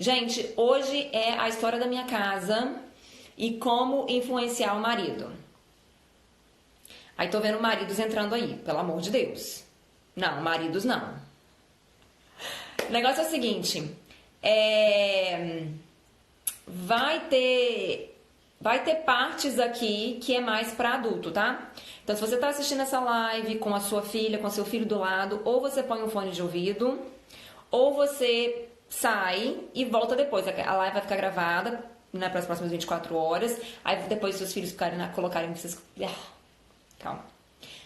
Gente, hoje é a história da minha casa e como influenciar o marido. Aí tô vendo maridos entrando aí, pelo amor de Deus. Não, maridos não. O negócio é o seguinte, vai ter partes aqui que é mais pra adulto, tá? Então se você tá assistindo essa live com a sua filha, com seu filho do lado, ou você põe um fone de ouvido, ou você sai e volta depois. A live vai ficar gravada, né, para as próximas 24 horas. Aí depois seus filhos colocarem vocês... Calma.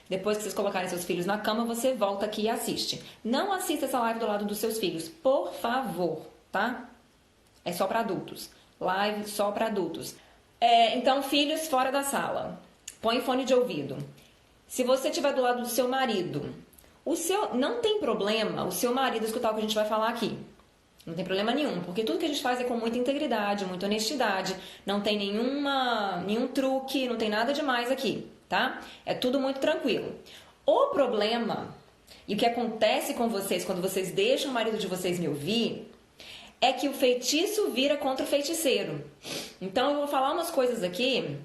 Depois que vocês colocarem seus filhos na cama, você volta aqui e assiste. Não assista essa live do lado dos seus filhos, por favor, tá? É só para adultos. Live só para adultos. Então, filhos fora da sala. Põe fone de ouvido. Se você estiver do lado do seu marido, não tem problema o seu marido escutar o que a gente vai falar aqui. Não tem problema nenhum, porque tudo que a gente faz é com muita integridade, muita honestidade. Não tem nenhum truque, não tem nada demais aqui, tá? É tudo muito tranquilo. O problema, e o que acontece com vocês quando vocês deixam o marido de vocês me ouvir, é que o feitiço vira contra o feiticeiro. Então eu vou falar umas coisas aqui,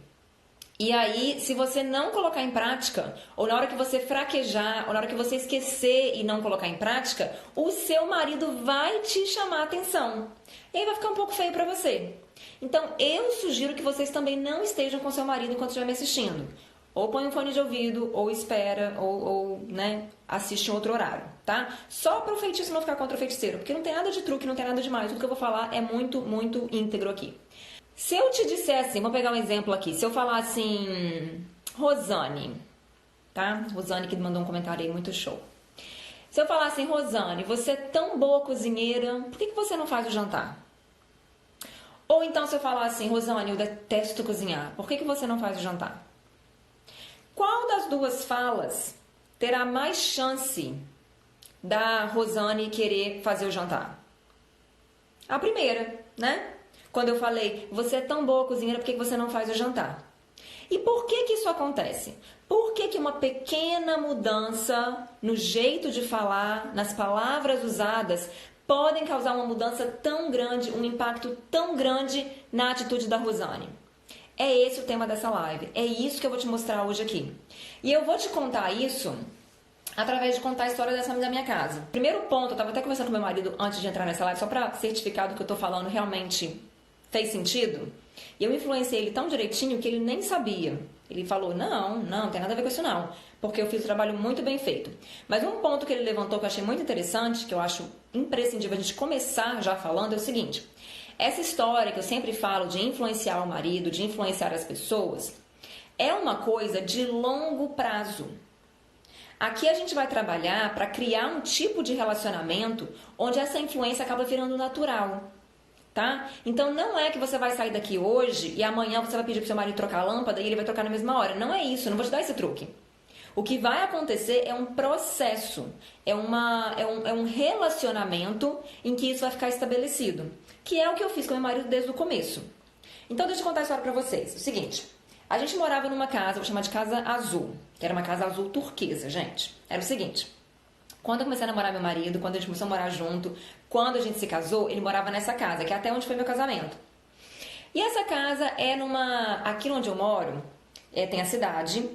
e aí se você não colocar em prática, ou na hora que você fraquejar, ou na hora que você esquecer e não colocar em prática, o seu marido vai te chamar a atenção. E aí vai ficar um pouco feio pra você. Então eu sugiro que vocês também não estejam com seu marido enquanto estiver me assistindo. Ou põe um fone de ouvido, ou espera, ou assiste em outro horário, tá? Só para o feitiço não ficar contra o feiticeiro, porque não tem nada de truque, não tem nada demais. Tudo que eu vou falar é muito, muito íntegro aqui. Se eu te disser assim, vou pegar um exemplo aqui. Se eu falar assim, Rosane, tá? Rosane que mandou um comentário aí muito show. Se eu falar assim, Rosane, você é tão boa cozinheira, por que você não faz o jantar? Ou então se eu falar assim, Rosane, eu detesto cozinhar, por que você não faz o jantar? Qual das duas falas terá mais chance da Rosane querer fazer o jantar? A primeira, né? Quando eu falei, você é tão boa cozinheira, por que você não faz o jantar? E por que isso acontece? Por que uma pequena mudança no jeito de falar, nas palavras usadas, podem causar uma mudança tão grande, um impacto tão grande na atitude da Rosane? É esse o tema dessa live. É isso que eu vou te mostrar hoje aqui. E eu vou te contar isso através de contar a história da minha casa. Primeiro ponto, eu estava até conversando com meu marido antes de entrar nessa live, só para certificar do que eu estou falando realmente fez sentido. E eu influenciei ele tão direitinho que ele nem sabia. Ele falou, não tem nada a ver com isso não. Porque eu fiz o trabalho muito bem feito. Mas um ponto que ele levantou que eu achei muito interessante, que eu acho imprescindível a gente começar já falando, é o seguinte. Essa história que eu sempre falo de influenciar o marido, de influenciar as pessoas, é uma coisa de longo prazo. Aqui a gente vai trabalhar para criar um tipo de relacionamento onde essa influência acaba virando natural, tá? Então não é que você vai sair daqui hoje e amanhã você vai pedir pro seu marido trocar a lâmpada e ele vai trocar na mesma hora. Não é isso, eu não vou te dar esse truque. O que vai acontecer é um processo, é um relacionamento em que isso vai ficar estabelecido, que é o que eu fiz com meu marido desde o começo. Então deixa eu contar a história pra vocês. O seguinte, a gente morava numa casa, vou chamar de casa azul, que era uma casa azul turquesa, gente. Era o seguinte, quando eu comecei a namorar meu marido, quando a gente começou a morar junto, quando a gente se casou, ele morava nessa casa, que é até onde foi meu casamento. E essa casa é aqui onde eu moro, tem a cidade.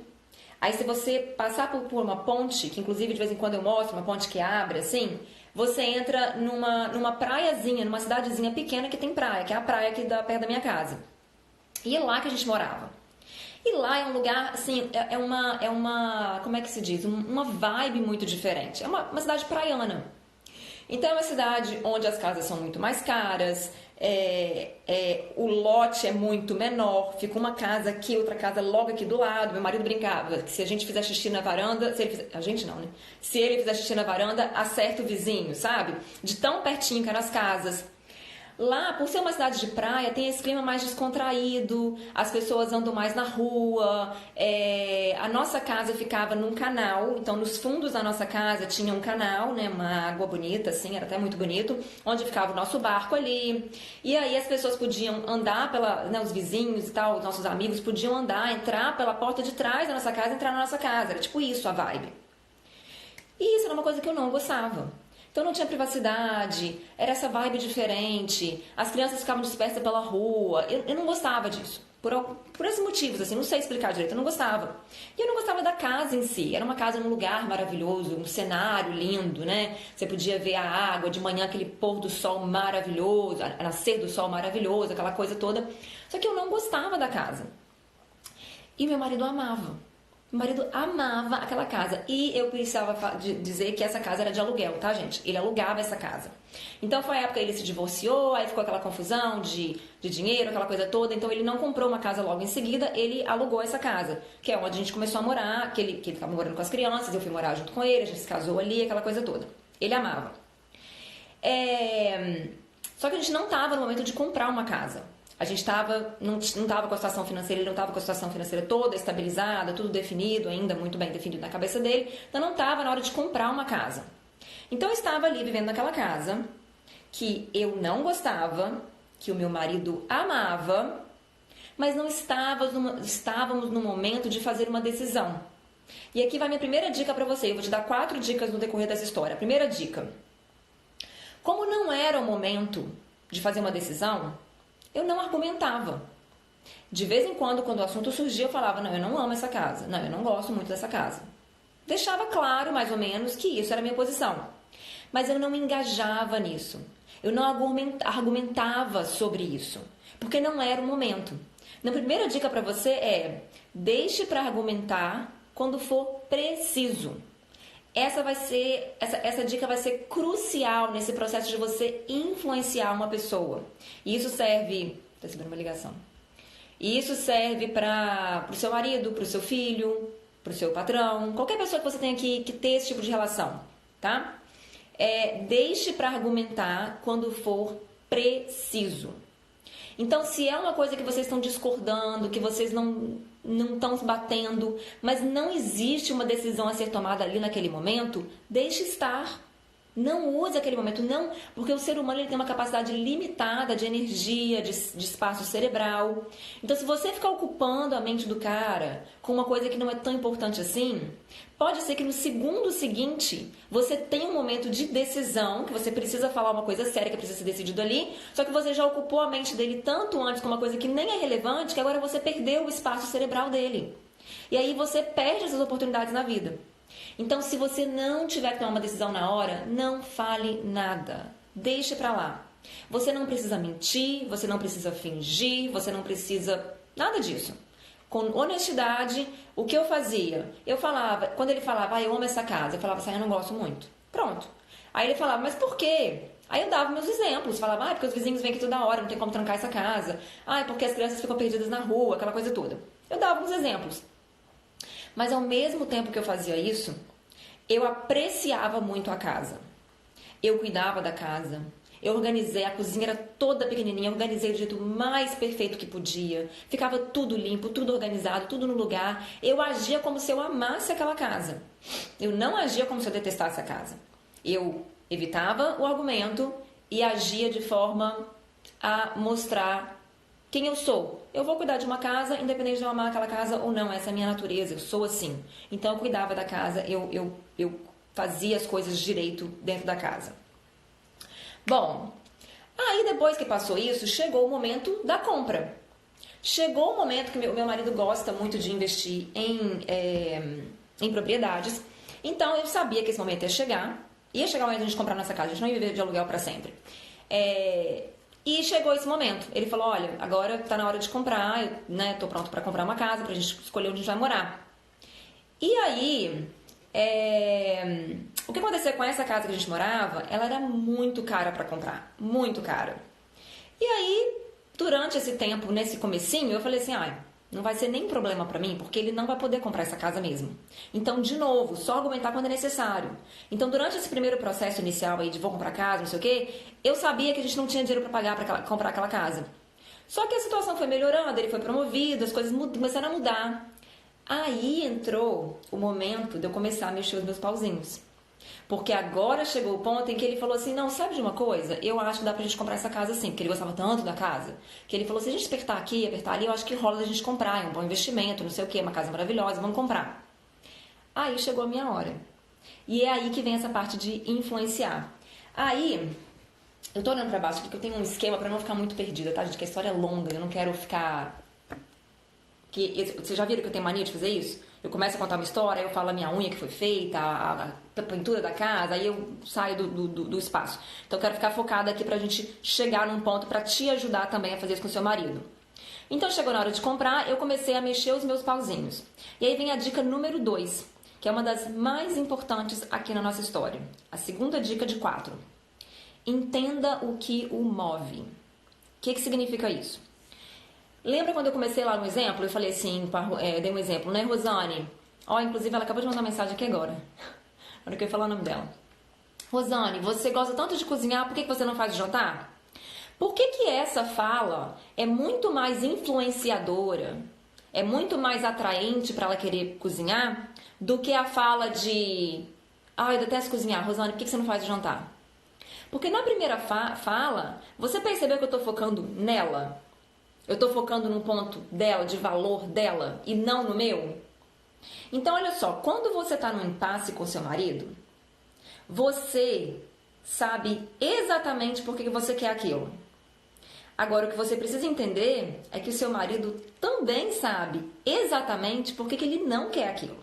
Aí se você passar por uma ponte, que inclusive de vez em quando eu mostro, uma ponte que abre assim, você entra numa praiazinha, numa cidadezinha pequena que tem praia, que é a praia aqui perto da minha casa. E é lá que a gente morava. E lá é um lugar, assim, como é que se diz? Uma vibe muito diferente. É uma cidade praiana. Então é uma cidade onde as casas são muito mais caras, o lote é muito menor, fica uma casa aqui, outra casa logo aqui do lado. Meu marido brincava que se a gente fizer xixi na varanda, a gente não, né? Se ele fizer xixi na varanda, acerta o vizinho, sabe? De tão pertinho que eram as casas. Lá, por ser uma cidade de praia, tem esse clima mais descontraído, as pessoas andam mais na rua, a nossa casa ficava num canal, então nos fundos da nossa casa tinha um canal, né, uma água bonita, assim, era até muito bonito, onde ficava o nosso barco ali, e aí as pessoas podiam andar os vizinhos e tal, os nossos amigos podiam andar, entrar pela porta de trás da nossa casa e entrar na nossa casa, era tipo isso a vibe. E isso era uma coisa que eu não gostava. Então não tinha privacidade, era essa vibe diferente, as crianças ficavam dispersas pela rua. Eu não gostava disso. Por esses motivos, assim, não sei explicar direito, eu não gostava. E eu não gostava da casa em si. Era uma casa num lugar maravilhoso, um cenário lindo, né? Você podia ver a água, de manhã aquele pôr do sol maravilhoso, a nascer do sol maravilhoso, aquela coisa toda. Só que eu não gostava da casa. E meu marido amava. Meu marido amava aquela casa. E eu precisava dizer que essa casa era de aluguel, tá, gente? Ele alugava essa casa. Então foi a época que ele se divorciou, aí ficou aquela confusão de dinheiro, aquela coisa toda. Então ele não comprou uma casa logo em seguida, ele alugou essa casa, que é onde a gente começou a morar, que ele ficava morando com as crianças, eu fui morar junto com ele, a gente se casou ali, aquela coisa toda. Ele amava. Só que a gente não estava no momento de comprar uma casa. A gente não estava com a situação financeira, ele não estava com a situação financeira toda estabilizada, tudo definido, ainda muito bem definido na cabeça dele. Então não estava na hora de comprar uma casa. Então eu estava ali vivendo naquela casa que eu não gostava, que o meu marido amava, mas não estávamos no momento de fazer uma decisão. E aqui vai minha primeira dica para você. Eu vou te dar 4 dicas no decorrer dessa história. Primeira dica. Como não era o momento de fazer uma decisão, eu não argumentava. De vez em quando o assunto surgia, eu falava, não, eu não amo essa casa. Não, eu não gosto muito dessa casa. Deixava claro, mais ou menos, que isso era a minha posição. Mas eu não me engajava nisso. Eu não argumentava sobre isso. Porque não era o momento. A primeira dica para você é, deixe para argumentar quando for preciso. Essa dica vai ser crucial nesse processo de você influenciar uma pessoa. E isso serve... Tá recebendo uma ligação. E isso serve para o seu marido, para o seu filho, para o seu patrão, qualquer pessoa que você tenha que ter esse tipo de relação, tá? Deixe para argumentar quando for preciso. Então, se é uma coisa que vocês estão discordando, que vocês não estão se batendo, mas não existe uma decisão a ser tomada ali naquele momento, deixe estar. Não use aquele momento, não, porque o ser humano ele tem uma capacidade limitada de energia, de espaço cerebral. Então, se você ficar ocupando a mente do cara com uma coisa que não é tão importante assim, pode ser que no segundo seguinte você tenha um momento de decisão, que você precisa falar uma coisa séria que precisa ser decidido ali, só que você já ocupou a mente dele tanto antes com uma coisa que nem é relevante, que agora você perdeu o espaço cerebral dele. E aí você perde essas oportunidades na vida. Então, se você não tiver que tomar uma decisão na hora, não fale nada. Deixe pra lá. Você não precisa mentir, você não precisa fingir, você não precisa nada disso. Com honestidade, o que eu fazia? Eu falava, quando ele falava, eu amo essa casa, eu falava assim, eu não gosto muito. Pronto. Aí ele falava, mas por quê? Aí eu dava meus exemplos, falava, porque os vizinhos vêm aqui toda hora, não tem como trancar essa casa. Porque as crianças ficam perdidas na rua, aquela coisa toda. Eu dava uns exemplos. Mas ao mesmo tempo que eu fazia isso, eu apreciava muito a casa. Eu cuidava da casa. Eu organizei, a cozinha era toda pequenininha, eu organizei do jeito mais perfeito que podia. Ficava tudo limpo, tudo organizado, tudo no lugar. Eu agia como se eu amasse aquela casa. Eu não agia como se eu detestasse a casa. Eu evitava o argumento e agia de forma a mostrar quem eu sou. Eu vou cuidar de uma casa, independente de eu amar aquela casa ou não. Essa é a minha natureza, eu sou assim. Então eu cuidava da casa, eu fazia as coisas direito dentro da casa. Bom, aí depois que passou isso, chegou o momento da compra. Chegou o momento que meu marido gosta muito de investir em propriedades. Então eu sabia que esse momento ia chegar. Ia chegar o momento de a gente comprar nossa casa, a gente não ia viver de aluguel para sempre. E chegou esse momento. Ele falou, olha, agora tá na hora de comprar, tô pronto para comprar uma casa, pra gente escolher onde a gente vai morar. E aí, o que aconteceu com essa casa que a gente morava, ela era muito cara para comprar, muito cara. E aí, durante esse tempo, nesse comecinho, eu falei assim, não vai ser nem problema para mim, porque ele não vai poder comprar essa casa mesmo. Então, de novo, só argumentar quando é necessário. Então, durante esse primeiro processo inicial aí de vou comprar casa, não sei o quê, eu sabia que a gente não tinha dinheiro para pagar para comprar aquela casa. Só que a situação foi melhorando, ele foi promovido, as coisas começaram a mudar. Aí entrou o momento de eu começar a mexer os meus pauzinhos. Porque agora chegou o ponto em que ele falou assim, não, sabe de uma coisa? Eu acho que dá pra gente comprar essa casa sim, porque ele gostava tanto da casa, que ele falou, se a gente apertar aqui, apertar ali, eu acho que rola da gente comprar, é um bom investimento, não sei o que, uma casa maravilhosa, vamos comprar. Aí chegou a minha hora. E é aí que vem essa parte de influenciar. Aí, eu tô olhando pra baixo porque eu tenho um esquema pra não ficar muito perdida, tá, gente? Que a história é longa, eu não quero ficar... Vocês já viram que eu tenho mania de fazer isso? Eu começo a contar uma história, eu falo a minha unha que foi feita, a pintura da casa, aí eu saio do espaço. Então eu quero ficar focada aqui pra gente chegar num ponto pra te ajudar também a fazer isso com o seu marido. Então chegou na hora de comprar, eu comecei a mexer os meus pauzinhos. E aí vem a dica número 2, que é uma das mais importantes aqui na nossa história. A segunda dica de 4. Entenda o que o move. O que significa isso? Lembra quando eu comecei lá no exemplo? Eu falei assim, dei um exemplo, né, Rosane? Ó, inclusive ela acabou de mandar uma mensagem aqui agora. Agora que eu ia falar o nome dela. Rosane, você gosta tanto de cozinhar, por que você não faz jantar? Por que essa fala é muito mais influenciadora, é muito mais atraente para ela querer cozinhar, do que a fala de... eu detesto cozinhar, Rosane, por que você não faz jantar? Porque na primeira fala, você percebeu que eu estou focando nela? Eu estou focando num ponto dela, de valor dela, e não no meu? Então, olha só, quando você está num impasse com seu marido, você sabe exatamente por que você quer aquilo. Agora, o que você precisa entender é que o seu marido também sabe exatamente por que ele não quer aquilo.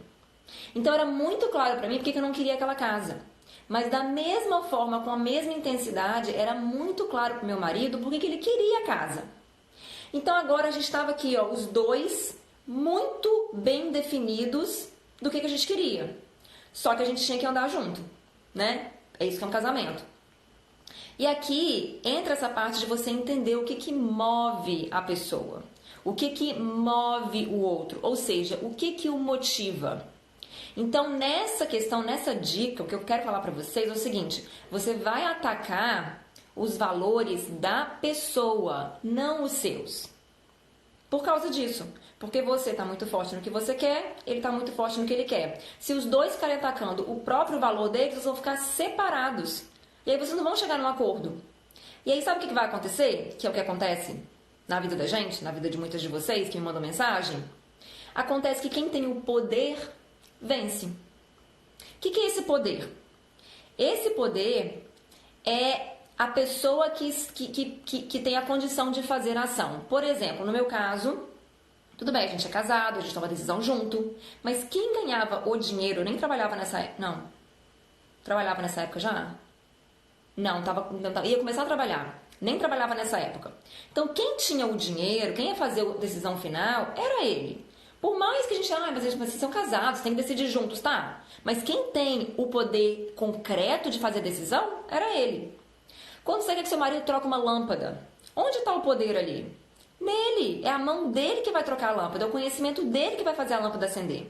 Então, era muito claro para mim porque eu não queria aquela casa. Mas da mesma forma, com a mesma intensidade, era muito claro para o meu marido por que ele queria a casa. Então agora a gente estava aqui, ó, os dois muito bem definidos do que a gente queria. Só que a gente tinha que andar junto, né? É isso que é um casamento. E aqui entra essa parte de você entender o que move a pessoa. O que move o outro. Ou seja, o que o motiva. Então, nessa questão, nessa dica, o que eu quero falar para vocês é o seguinte. Você vai atacar os valores da pessoa, não os seus. Por causa disso. Porque você está muito forte no que você quer, ele está muito forte no que ele quer. Se os dois ficarem atacando o próprio valor deles, eles vão ficar separados. E aí vocês não vão chegar num acordo. E aí sabe o que vai acontecer? Que é o que acontece na vida da gente, na vida de muitas de vocês que me mandam mensagem. Acontece que quem tem o poder vence. O que é esse poder? Esse poder é a pessoa que tem a condição de fazer a ação. Por exemplo, no meu caso, tudo bem, a gente é casado, a gente toma decisão junto, mas quem ganhava o dinheiro, eu nem trabalhava nessa época, não. Trabalhava nessa época já? Não, ia começar a trabalhar. Nem trabalhava nessa época. Então, quem tinha o dinheiro, quem ia fazer a decisão final, era ele. Por mais que a gente, mas vocês são casados, tem que decidir juntos, tá? Mas quem tem o poder concreto de fazer a decisão, era ele. Quando você quer que seu marido troque uma lâmpada, onde está o poder ali? Nele. É a mão dele que vai trocar a lâmpada, é o conhecimento dele que vai fazer a lâmpada acender.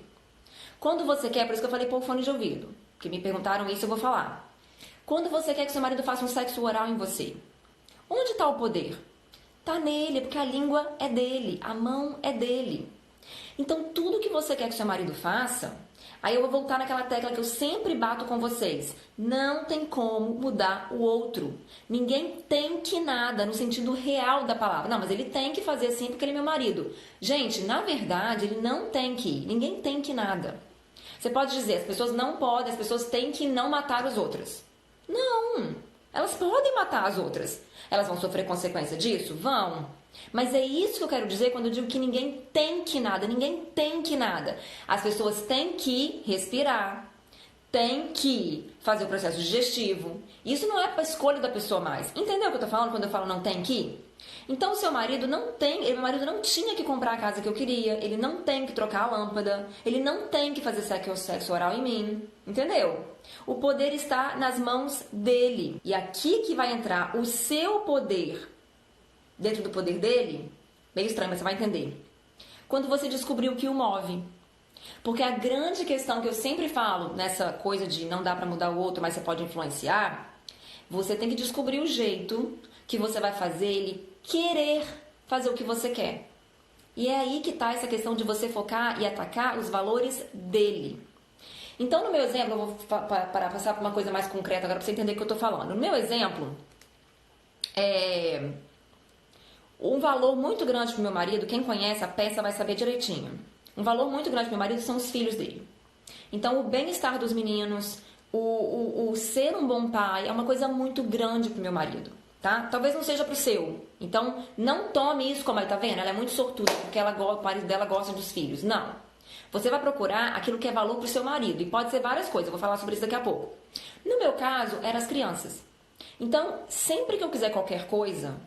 Quando você quer, por isso que eu falei pôr o fone de ouvido, que me perguntaram isso, eu vou falar. Quando você quer que seu marido faça um sexo oral em você, onde está o poder? Está nele, porque a língua é dele, a mão é dele. Então, tudo que você quer que seu marido faça, aí eu vou voltar naquela tecla que eu sempre bato com vocês. Não tem como mudar o outro. Ninguém tem que nada, no sentido real da palavra. Não, mas ele tem que fazer assim porque ele é meu marido. Gente, na verdade, ele não tem que ir. Ninguém tem que nada. Você pode dizer, as pessoas não podem, as pessoas têm que não matar os outros. Não, elas podem matar as outras. Elas vão sofrer consequência disso? Vão. Mas é isso que eu quero dizer quando eu digo que ninguém tem que nada. Ninguém tem que nada. As pessoas têm que respirar. Têm que fazer o processo digestivo. Isso não é para escolha da pessoa mais. Entendeu o que eu tô falando quando eu falo não tem que? Então, seu marido não tem... Meu marido não tinha que comprar a casa que eu queria. Ele não tem que trocar a lâmpada. Ele não tem que fazer sexo oral em mim. Entendeu? O poder está nas mãos dele. E aqui que vai entrar o seu poder dentro do poder dele. Meio estranho, mas você vai entender. Quando você descobrir o que o move. Porque a grande questão que eu sempre falo nessa coisa de não dá pra mudar o outro, mas você pode influenciar, você tem que descobrir o jeito que você vai fazer ele querer fazer o que você quer. E é aí que tá essa questão de você focar e atacar os valores dele. Então, no meu exemplo, eu vou passar por uma coisa mais concreta agora pra você entender o que eu tô falando. No meu exemplo, um valor muito grande pro meu marido, quem conhece a peça vai saber direitinho. Um valor muito grande pro meu marido são os filhos dele. Então, o bem-estar dos meninos, o ser um bom pai é uma coisa muito grande pro meu marido, tá? Talvez não seja pro seu. Então, não tome isso como, tá vendo? Ela é muito sortuda porque o marido dela gosta dos filhos. Não. Você vai procurar aquilo que é valor pro seu marido. E pode ser várias coisas, eu vou falar sobre isso daqui a pouco. No meu caso, eram as crianças. Então, sempre que eu quiser qualquer coisa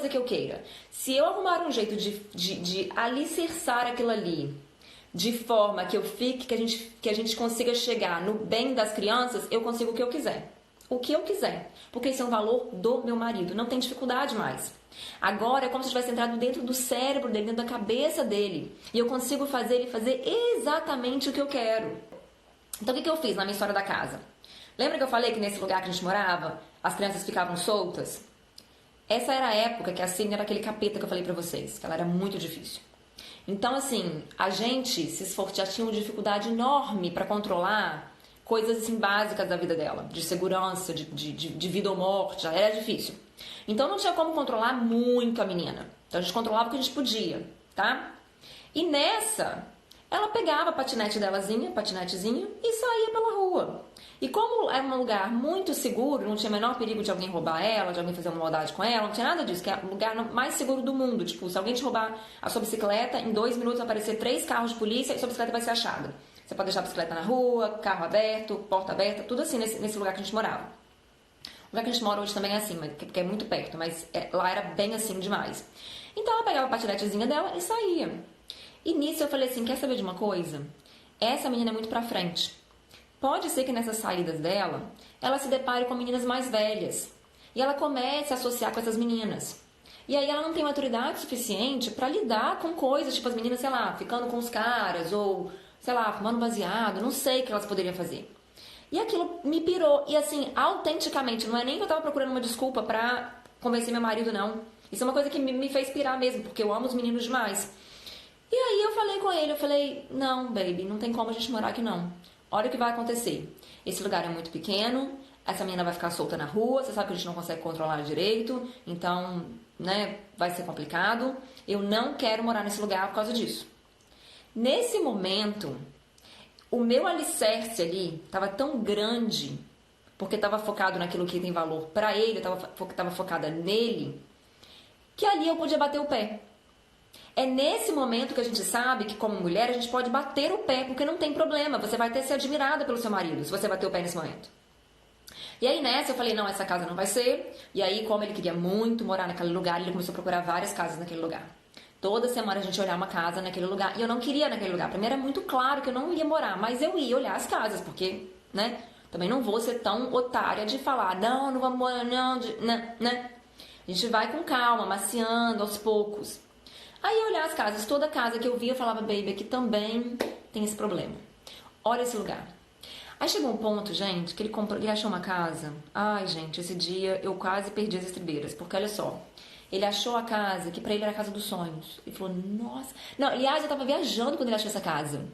que eu queira, se eu arrumar um jeito de alicerçar aquilo ali, de forma que eu fique, que a gente consiga chegar no bem das crianças, eu consigo o que eu quiser. O que eu quiser. Porque isso é um valor do meu marido. Não tem dificuldade mais. Agora é como se tivesse entrado dentro do cérebro dele, dentro da cabeça dele. E eu consigo fazer ele fazer exatamente o que eu quero. Então o que eu fiz na minha história da casa? Lembra que eu falei que nesse lugar que a gente morava, as crianças ficavam soltas? Essa era a época que a Sidney era aquele capeta que eu falei pra vocês, que ela era muito difícil. Então, assim, a gente se esforçava, já tinha uma dificuldade enorme pra controlar coisas assim básicas da vida dela, de segurança, de vida ou morte, já era difícil. Então não tinha como controlar muito a menina. Então a gente controlava o que a gente podia, tá? E nessa, ela pegava a patinetezinho, e saía pela rua. E como era um lugar muito seguro, não tinha o menor perigo de alguém roubar ela, de alguém fazer uma maldade com ela, não tinha nada disso, que é o lugar mais seguro do mundo. Tipo, se alguém te roubar a sua bicicleta, em 2 minutos vai aparecer 3 carros de polícia e sua bicicleta vai ser achada. Você pode deixar a bicicleta na rua, carro aberto, porta aberta, tudo assim nesse lugar que a gente morava. O lugar que a gente mora hoje também é assim, porque é muito perto, mas lá era bem assim demais. Então ela pegava a patinetezinha dela e saía. E nisso eu falei assim, quer saber de uma coisa? Essa menina é muito pra frente. Pode ser que nessas saídas dela, ela se depare com meninas mais velhas. E ela comece a associar com essas meninas. E aí ela não tem maturidade suficiente pra lidar com coisas, tipo as meninas, sei lá, ficando com os caras, ou, sei lá, fumando baseado, não sei o que elas poderiam fazer. E aquilo me pirou. E assim, autenticamente, não é nem que eu tava procurando uma desculpa pra convencer meu marido, não. Isso é uma coisa que me fez pirar mesmo, porque eu amo os meninos demais. E aí eu falei com ele, eu falei, não, baby, não tem como a gente morar aqui não. Olha o que vai acontecer. Esse lugar é muito pequeno, essa menina vai ficar solta na rua, você sabe que a gente não consegue controlar direito, então, né, vai ser complicado. Eu não quero morar nesse lugar por causa disso. Nesse momento, o meu alicerce ali estava tão grande, porque estava focado naquilo que tem valor para ele, eu estava focada nele, que ali eu podia bater o pé. É nesse momento que a gente sabe que, como mulher, a gente pode bater o pé, porque não tem problema. Você vai ter que ser admirada pelo seu marido, se você bater o pé nesse momento. E aí, nessa, eu falei, não, essa casa não vai ser. E aí, como ele queria muito morar naquele lugar, ele começou a procurar várias casas naquele lugar. Toda semana a gente ia olhar uma casa naquele lugar. E eu não queria naquele lugar. Pra mim era muito claro que eu não ia morar, mas eu ia olhar as casas, porque, né, também não vou ser tão otária de falar, não vamos morar, não, né. A gente vai com calma, maciando aos poucos. Aí eu olhar as casas, toda casa que eu via, eu falava, baby, aqui também tem esse problema. Olha esse lugar. Aí chegou um ponto, gente, que ele achou uma casa. Ai, gente, esse dia eu quase perdi as estribeiras, porque olha só, ele achou a casa que pra ele era a casa dos sonhos. Ele falou, nossa. Não, aliás, eu tava viajando quando ele achou essa casa.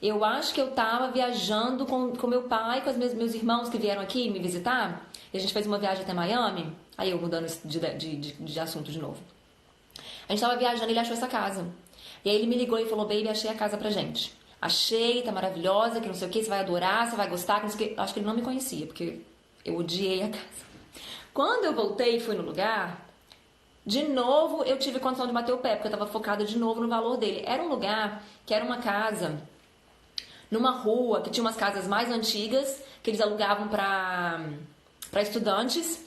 Eu acho que eu tava viajando com meu pai, com os meus irmãos que vieram aqui me visitar. E a gente fez uma viagem até Miami. Aí eu mudando de assunto de novo. A gente tava viajando e ele achou essa casa. E aí ele me ligou e falou, baby, achei a casa pra gente. Achei, tá maravilhosa, que não sei o que, você vai adorar, você vai gostar, que não sei o que. Acho que ele não me conhecia, porque eu odiei a casa. Quando eu voltei e fui no lugar, de novo eu tive condição de bater o pé, porque eu tava focada de novo no valor dele. Era um lugar que era uma casa numa rua, que tinha umas casas mais antigas, que eles alugavam pra estudantes.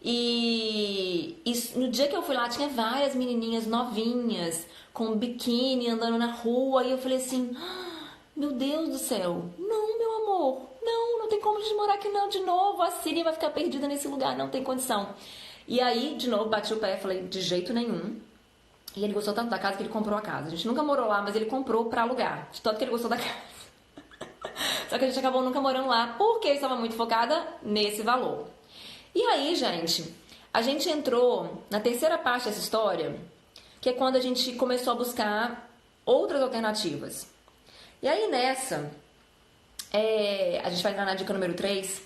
E no dia que eu fui lá tinha várias menininhas novinhas com biquíni andando na rua e eu falei assim, meu Deus do céu, não, meu amor, não tem como a gente morar aqui não, de novo, a Síria vai ficar perdida nesse lugar, não tem condição. E aí, de novo, bati o pé e falei, de jeito nenhum. E ele gostou tanto da casa que ele comprou a casa. A gente nunca morou lá, mas ele comprou pra alugar, de tanto que ele gostou da casa. Só que a gente acabou nunca morando lá porque eu estava muito focada nesse valor. E aí, gente, a gente entrou na terceira parte dessa história, que é quando a gente começou a buscar outras alternativas. E aí nessa, a gente vai entrar na dica número 3,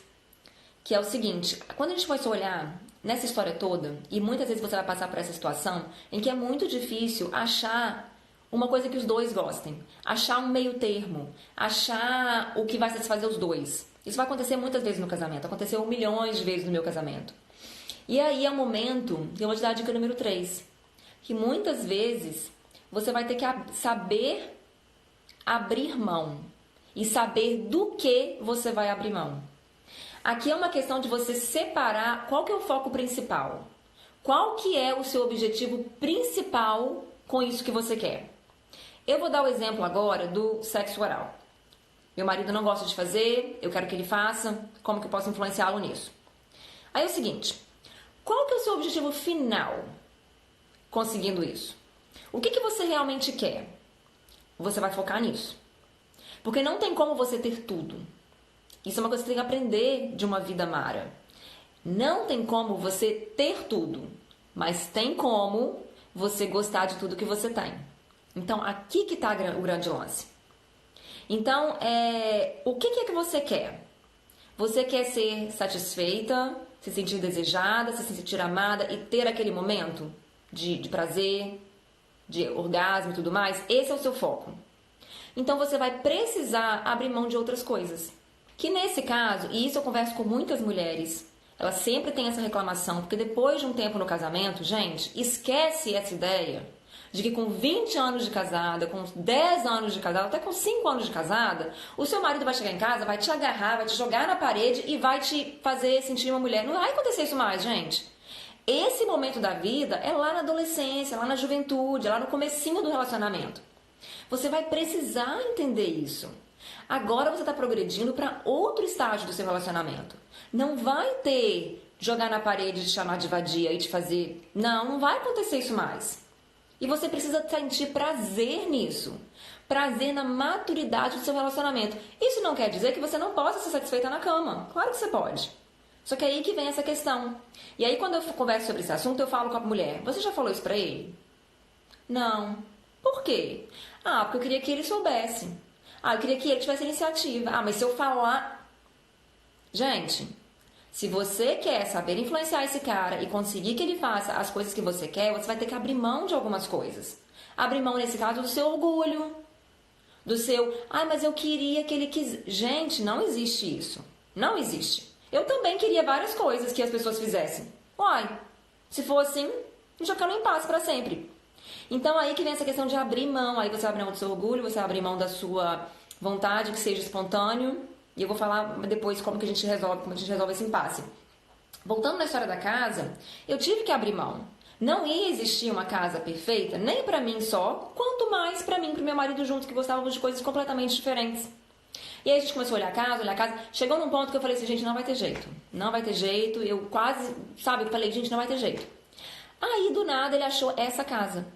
que é o seguinte, quando a gente começou a olhar nessa história toda, e muitas vezes você vai passar por essa situação, em que é muito difícil achar uma coisa que os dois gostem, achar um meio termo, achar o que vai satisfazer os dois. Isso vai acontecer muitas vezes no casamento. Aconteceu milhões de vezes no meu casamento. E aí é o momento, eu vou te dar a dica número 3, que muitas vezes você vai ter que saber abrir mão e saber do que você vai abrir mão. Aqui é uma questão de você separar qual que é o foco principal. Qual que é o seu objetivo principal com isso que você quer? Eu vou dar o exemplo agora do sexo oral. Meu marido não gosta de fazer, eu quero que ele faça, como que eu posso influenciá-lo nisso? Aí é o seguinte, qual que é o seu objetivo final conseguindo isso? O que você realmente quer? Você vai focar nisso. Porque não tem como você ter tudo. Isso é uma coisa que você tem que aprender de uma vida mara. Não tem como você ter tudo, mas tem como você gostar de tudo que você tem. Então, aqui que está o grande lance. Então, o que é que você quer? Você quer ser satisfeita, se sentir desejada, se sentir amada e ter aquele momento de prazer, de orgasmo e tudo mais? Esse é o seu foco. Então, você vai precisar abrir mão de outras coisas. Que nesse caso, e isso eu converso com muitas mulheres, elas sempre têm essa reclamação, porque depois de um tempo no casamento, gente, esquece essa ideia de que com 20 anos de casada, com 10 anos de casada, até com 5 anos de casada, o seu marido vai chegar em casa, vai te agarrar, vai te jogar na parede e vai te fazer sentir uma mulher. Não vai acontecer isso mais, gente. Esse momento da vida é lá na adolescência, lá na juventude, lá no comecinho do relacionamento. Você vai precisar entender isso. Agora você está progredindo para outro estágio do seu relacionamento. Não vai ter jogar na parede, te chamar de vadia e te fazer... Não vai acontecer isso mais. E você precisa sentir prazer nisso. Prazer na maturidade do seu relacionamento. Isso não quer dizer que você não possa ser satisfeita na cama. Claro que você pode. Só que é aí que vem essa questão. E aí quando eu converso sobre esse assunto, eu falo com a mulher. Você já falou isso pra ele? Não. Por quê? Ah, porque eu queria que ele soubesse. Ah, eu queria que ele tivesse iniciativa. Ah, mas se eu falar... Gente, se você quer saber influenciar esse cara e conseguir que ele faça as coisas que você quer, você vai ter que abrir mão de algumas coisas. Abrir mão, nesse caso, do seu orgulho. Do seu... Ah, mas eu queria que ele quisesse... Gente, não existe isso. Não existe. Eu também queria várias coisas que as pessoas fizessem. Uai, se for assim, já quero em paz pra sempre. Então aí que vem essa questão de abrir mão. Aí você abre mão do seu orgulho, você abre mão da sua vontade, que seja espontâneo. E eu vou falar depois como que a gente resolve esse impasse. Voltando na história da casa, eu tive que abrir mão. Não ia existir uma casa perfeita, nem pra mim só, quanto mais pra mim e pro meu marido junto, que gostávamos de coisas completamente diferentes. E aí a gente começou a olhar a casa. Chegou num ponto que eu falei assim, gente, não vai ter jeito. Não vai ter jeito. Eu quase, sabe, eu falei, gente, não vai ter jeito. Aí, do nada, ele achou essa casa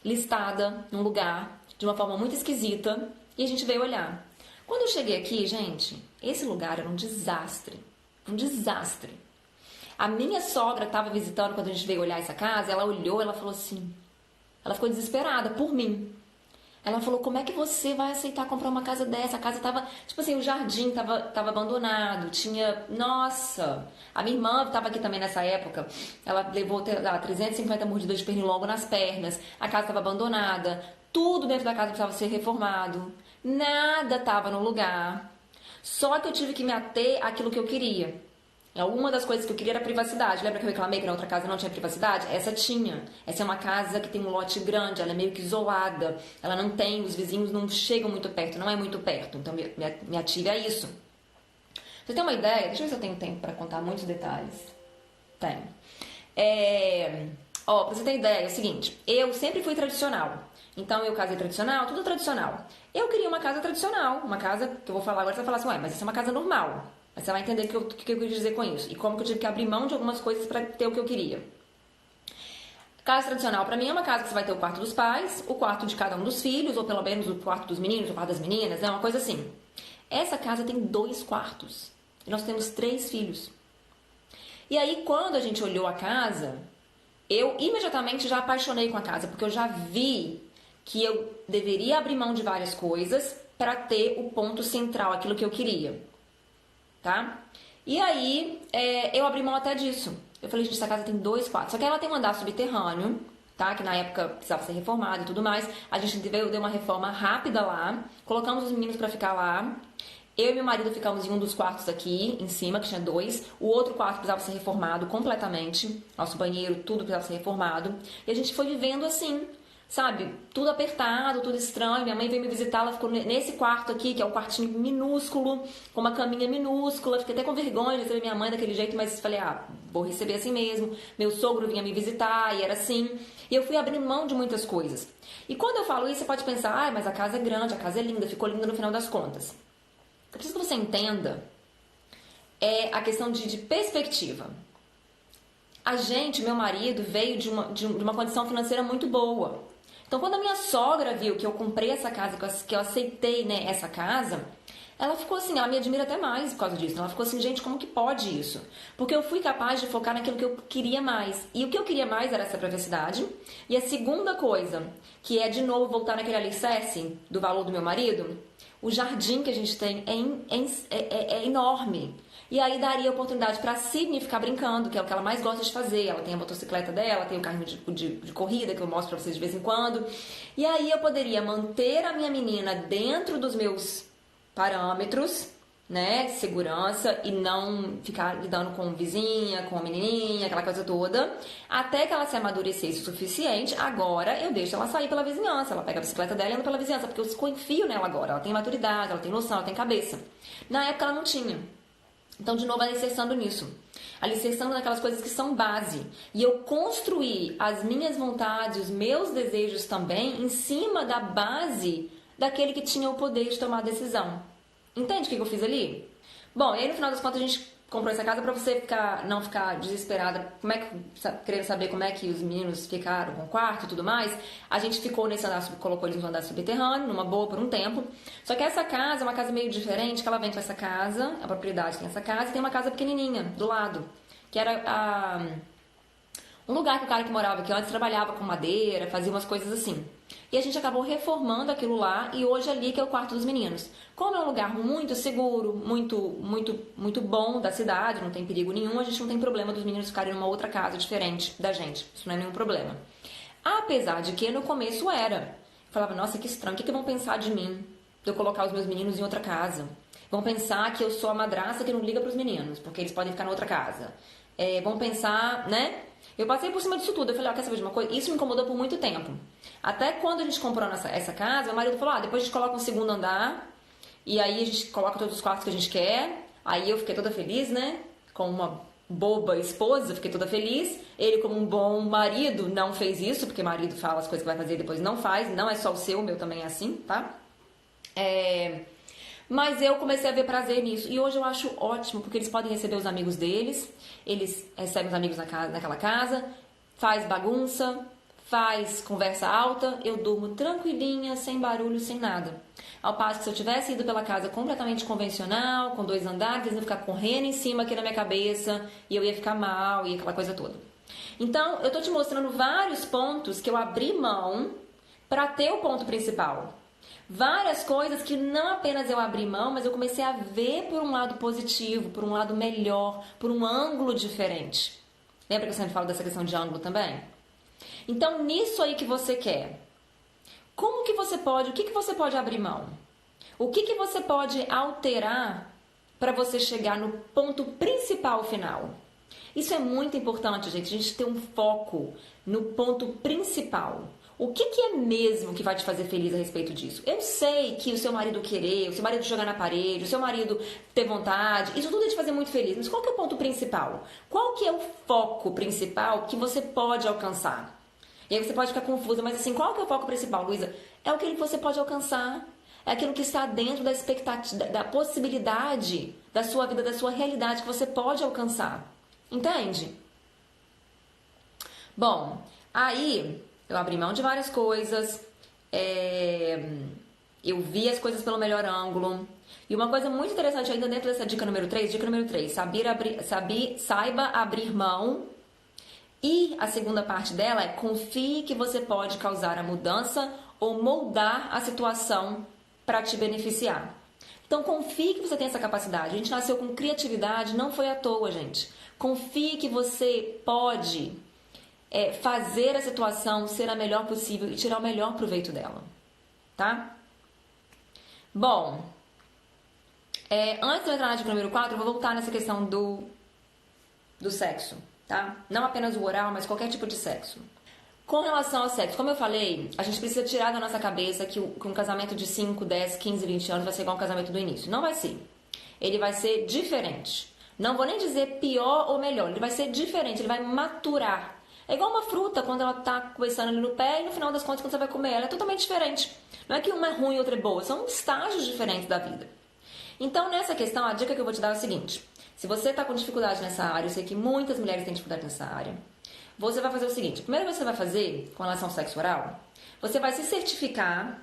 listada num lugar de uma forma muito esquisita e a gente veio olhar. Quando eu cheguei aqui, gente, esse lugar era um desastre. Um desastre. A minha sogra estava visitando quando a gente veio olhar essa casa, ela olhou, ela falou assim, ela ficou desesperada por mim. Ela falou, como é que você vai aceitar comprar uma casa dessa? A casa tava, tipo assim, o jardim tava abandonado, tinha... Nossa! A minha irmã tava aqui também nessa época, ela levou 350 mordidas de pernilongo nas pernas, a casa tava abandonada, tudo dentro da casa precisava ser reformado, nada tava no lugar. Só que eu tive que me ater àquilo que eu queria. Uma das coisas que eu queria era privacidade. Lembra que eu reclamei que na outra casa não tinha privacidade? Essa tinha. Essa é uma casa que tem um lote grande, ela é meio que isolada. Ela não tem, os vizinhos não chegam muito perto, não é muito perto. Então me ative a isso. Você tem uma ideia? Deixa eu ver se eu tenho tempo para contar muitos detalhes. Tenho. Pra você ter ideia, é o seguinte. Eu sempre fui tradicional. Então eu casei tradicional, tudo tradicional. Eu queria uma casa tradicional. Uma casa que eu vou falar agora, você vai falar assim, ué, mas isso é uma casa normal. Mas você vai entender o que eu quis dizer com isso. E como que eu tive que abrir mão de algumas coisas para ter o que eu queria. Casa tradicional, para mim, é uma casa que você vai ter o quarto dos pais, o quarto de cada um dos filhos, ou pelo menos o quarto dos meninos, o quarto das meninas, né? Uma coisa assim. Essa casa tem 2 quartos. E nós temos 3 filhos. E aí, quando a gente olhou a casa, eu imediatamente já apaixonei com a casa, porque eu já vi que eu deveria abrir mão de várias coisas para ter o ponto central, aquilo que eu queria. Tá? E aí, eu abri mão até disso. Eu falei, gente, essa casa tem 2 quartos. Só que ela tem um andar subterrâneo, tá? Que na época precisava ser reformado e tudo mais. A gente deu uma reforma rápida lá. Colocamos os meninos pra ficar lá. Eu e meu marido ficamos em um dos quartos aqui, em cima, que tinha 2. O outro quarto precisava ser reformado completamente. Nosso banheiro, tudo precisava ser reformado. E a gente foi vivendo assim, sabe? Tudo apertado, tudo estranho. Minha mãe veio me visitar, ela ficou nesse quarto aqui, que é um quartinho minúsculo, com uma caminha minúscula. Fiquei até com vergonha de receber minha mãe daquele jeito, mas falei, vou receber assim mesmo. Meu sogro vinha me visitar e era assim. E eu fui abrindo mão de muitas coisas. E quando eu falo isso, você pode pensar, mas a casa é grande, a casa é linda, ficou linda no final das contas. Eu preciso que você entenda a questão de perspectiva. A gente, meu marido, veio de uma condição financeira muito boa. Então, quando a minha sogra viu que eu comprei essa casa, que eu aceitei, né, essa casa, ela ficou assim, ela me admira até mais por causa disso. Ela ficou assim, gente, como que pode isso? Porque eu fui capaz de focar naquilo que eu queria mais. E o que eu queria mais era essa privacidade. E a segunda coisa, que é de novo voltar naquele alicerce do valor do meu marido, o jardim que a gente tem é enorme. E aí daria oportunidade para a Sydney ficar brincando, que é o que ela mais gosta de fazer. Ela tem a motocicleta dela, tem o carrinho de corrida que eu mostro para vocês de vez em quando. E aí eu poderia manter a minha menina dentro dos meus parâmetros, né, de segurança, e não ficar lidando com vizinha, com a menininha, aquela coisa toda, até que ela se amadurecesse o suficiente. Agora eu deixo ela sair pela vizinhança, ela pega a bicicleta dela e anda pela vizinhança, porque eu confio nela agora, ela tem maturidade, ela tem noção, ela tem cabeça. Na época ela não tinha. Então, de novo, alicerçando nisso. Alicerçando naquelas coisas que são base. E eu construí as minhas vontades, os meus desejos também, em cima da base daquele que tinha o poder de tomar a decisão. Entende o que eu fiz ali? Bom, e aí no final das contas a gente comprou essa casa pra você não ficar desesperada, querendo saber como é que os meninos ficaram com o quarto e tudo mais. A gente ficou nesse andar, colocou eles no andar subterrâneo, numa boa por um tempo. Só que essa casa é uma casa meio diferente, que ela vem com essa casa, a propriedade tem essa casa, e tem uma casa pequenininha do lado, que era um lugar que o cara que morava aqui antes trabalhava com madeira, fazia umas coisas assim. E a gente acabou reformando aquilo lá e hoje ali que é o quarto dos meninos. Como é um lugar muito seguro, muito bom da cidade, não tem perigo nenhum, a gente não tem problema dos meninos ficarem numa outra casa diferente da gente. Isso não é nenhum problema. Apesar de que no começo era. Eu falava, nossa, que estranho, o que vão pensar de mim? De eu colocar os meus meninos em outra casa? Vão pensar que eu sou a madrasta que não liga pros meninos, porque eles podem ficar na outra casa. Vão pensar, né? Eu passei por cima disso tudo. Eu falei, quer saber de uma coisa? Isso me incomodou por muito tempo. Até quando a gente comprou essa casa, meu marido falou, depois a gente coloca um segundo andar, e aí a gente coloca todos os quartos que a gente quer. Aí eu fiquei toda feliz, né? Com uma boba esposa, fiquei toda feliz. Ele, como um bom marido, não fez isso, porque marido fala as coisas que vai fazer e depois não faz. Não é só o seu, o meu também é assim, tá? Mas eu comecei a ver prazer nisso. E hoje eu acho ótimo, porque eles podem receber os amigos deles, eles recebem os amigos naquela casa, faz bagunça, faz conversa alta, eu durmo tranquilinha, sem barulho, sem nada. Ao passo que se eu tivesse ido pela casa completamente convencional, com 2 andares, eles iam ficar correndo em cima aqui na minha cabeça, e eu ia ficar mal, e aquela coisa toda. Então, eu tô te mostrando vários pontos que eu abri mão para ter o ponto principal. Várias coisas que não apenas eu abri mão, mas eu comecei a ver por um lado positivo, por um lado melhor, por um ângulo diferente. Lembra que eu sempre falo dessa questão de ângulo também? Então, nisso aí que você quer, o que que você pode abrir mão? O que você pode alterar para você chegar no ponto principal final? Isso é muito importante, gente, a gente ter um foco no ponto principal. O que é mesmo que vai te fazer feliz a respeito disso? Eu sei que o seu marido querer, o seu marido jogar na parede, o seu marido ter vontade, isso tudo é te fazer muito feliz. Mas qual que é o ponto principal? Qual que é o foco principal que você pode alcançar? E aí você pode ficar confusa, mas assim, qual que é o foco principal, Luísa? É aquilo que você pode alcançar. É aquilo que está dentro da expectativa, da possibilidade da sua vida, da sua realidade que você pode alcançar. Entende? Bom, aí eu abri mão de várias coisas, eu vi as coisas pelo melhor ângulo. E uma coisa muito interessante ainda dentro dessa dica número 3, saiba abrir mão. E a segunda parte dela é confie que você pode causar a mudança ou moldar a situação para te beneficiar. Então confie que você tem essa capacidade. A gente nasceu com criatividade, não foi à toa, gente. Confie que você pode fazer a situação ser a melhor possível e tirar o melhor proveito dela, tá? Bom, Antes de eu entrar na dica número 4, eu vou voltar nessa questão do sexo, tá? Não apenas o oral, mas qualquer tipo de sexo. Com relação ao sexo, como eu falei, a gente precisa tirar da nossa cabeça que um casamento de 5, 10, 15, 20 anos vai ser igual um casamento do início. Não vai ser. Ele vai ser diferente. Não vou nem dizer pior ou melhor, ele vai ser diferente, ele vai maturar. É igual uma fruta, quando ela tá começando ali no pé e no final das contas, quando você vai comer ela, é totalmente diferente. Não é que uma é ruim e outra é boa, são estágios diferentes da vida. Então, nessa questão, a dica que eu vou te dar é o seguinte. Se você está com dificuldade nessa área, eu sei que muitas mulheres têm dificuldade nessa área, você vai fazer o seguinte. A primeira coisa que você vai fazer com relação ao sexo oral, você vai se certificar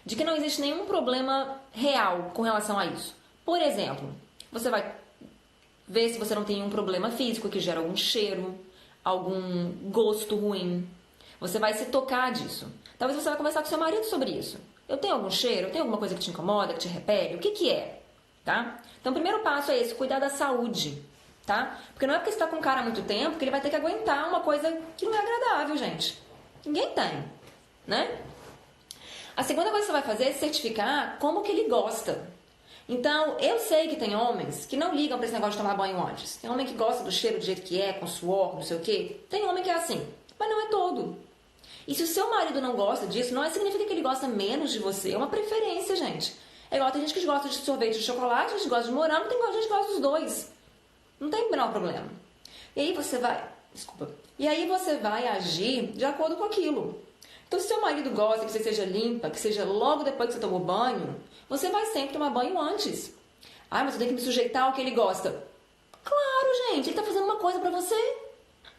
de que não existe nenhum problema real com relação a isso. Por exemplo, você vai ver se você não tem nenhum problema físico que gera algum cheiro, algum gosto ruim. Você vai se tocar disso. Talvez você vai conversar com seu marido sobre isso. Eu tenho algum cheiro? Eu tenho alguma coisa que te incomoda, que te repele? O que que é? Tá? Então, o primeiro passo é esse, cuidar da saúde. Tá? Porque não é porque você está com um cara há muito tempo que ele vai ter que aguentar uma coisa que não é agradável, gente. Ninguém tem, né? A segunda coisa que você vai fazer é certificar como que ele gosta. Então, eu sei que tem homens que não ligam para esse negócio de tomar banho antes. Tem homem que gosta do cheiro do jeito que é, com suor, não sei o quê. Tem homem que é assim, mas não é todo. E se o seu marido não gosta disso, não significa que ele gosta menos de você. É uma preferência, gente. É igual, tem gente que gosta de sorvete de chocolate, a gente gosta de morango, tem gente que gosta dos dois. Não tem o menor problema. E aí você vai... Desculpa. E aí você vai agir de acordo com aquilo. Então, se seu marido gosta que você seja limpa, que seja logo depois que você tomou banho, você vai sempre tomar banho antes. Ah, mas eu tenho que me sujeitar ao que ele gosta. Claro, gente. Ele tá fazendo uma coisa pra você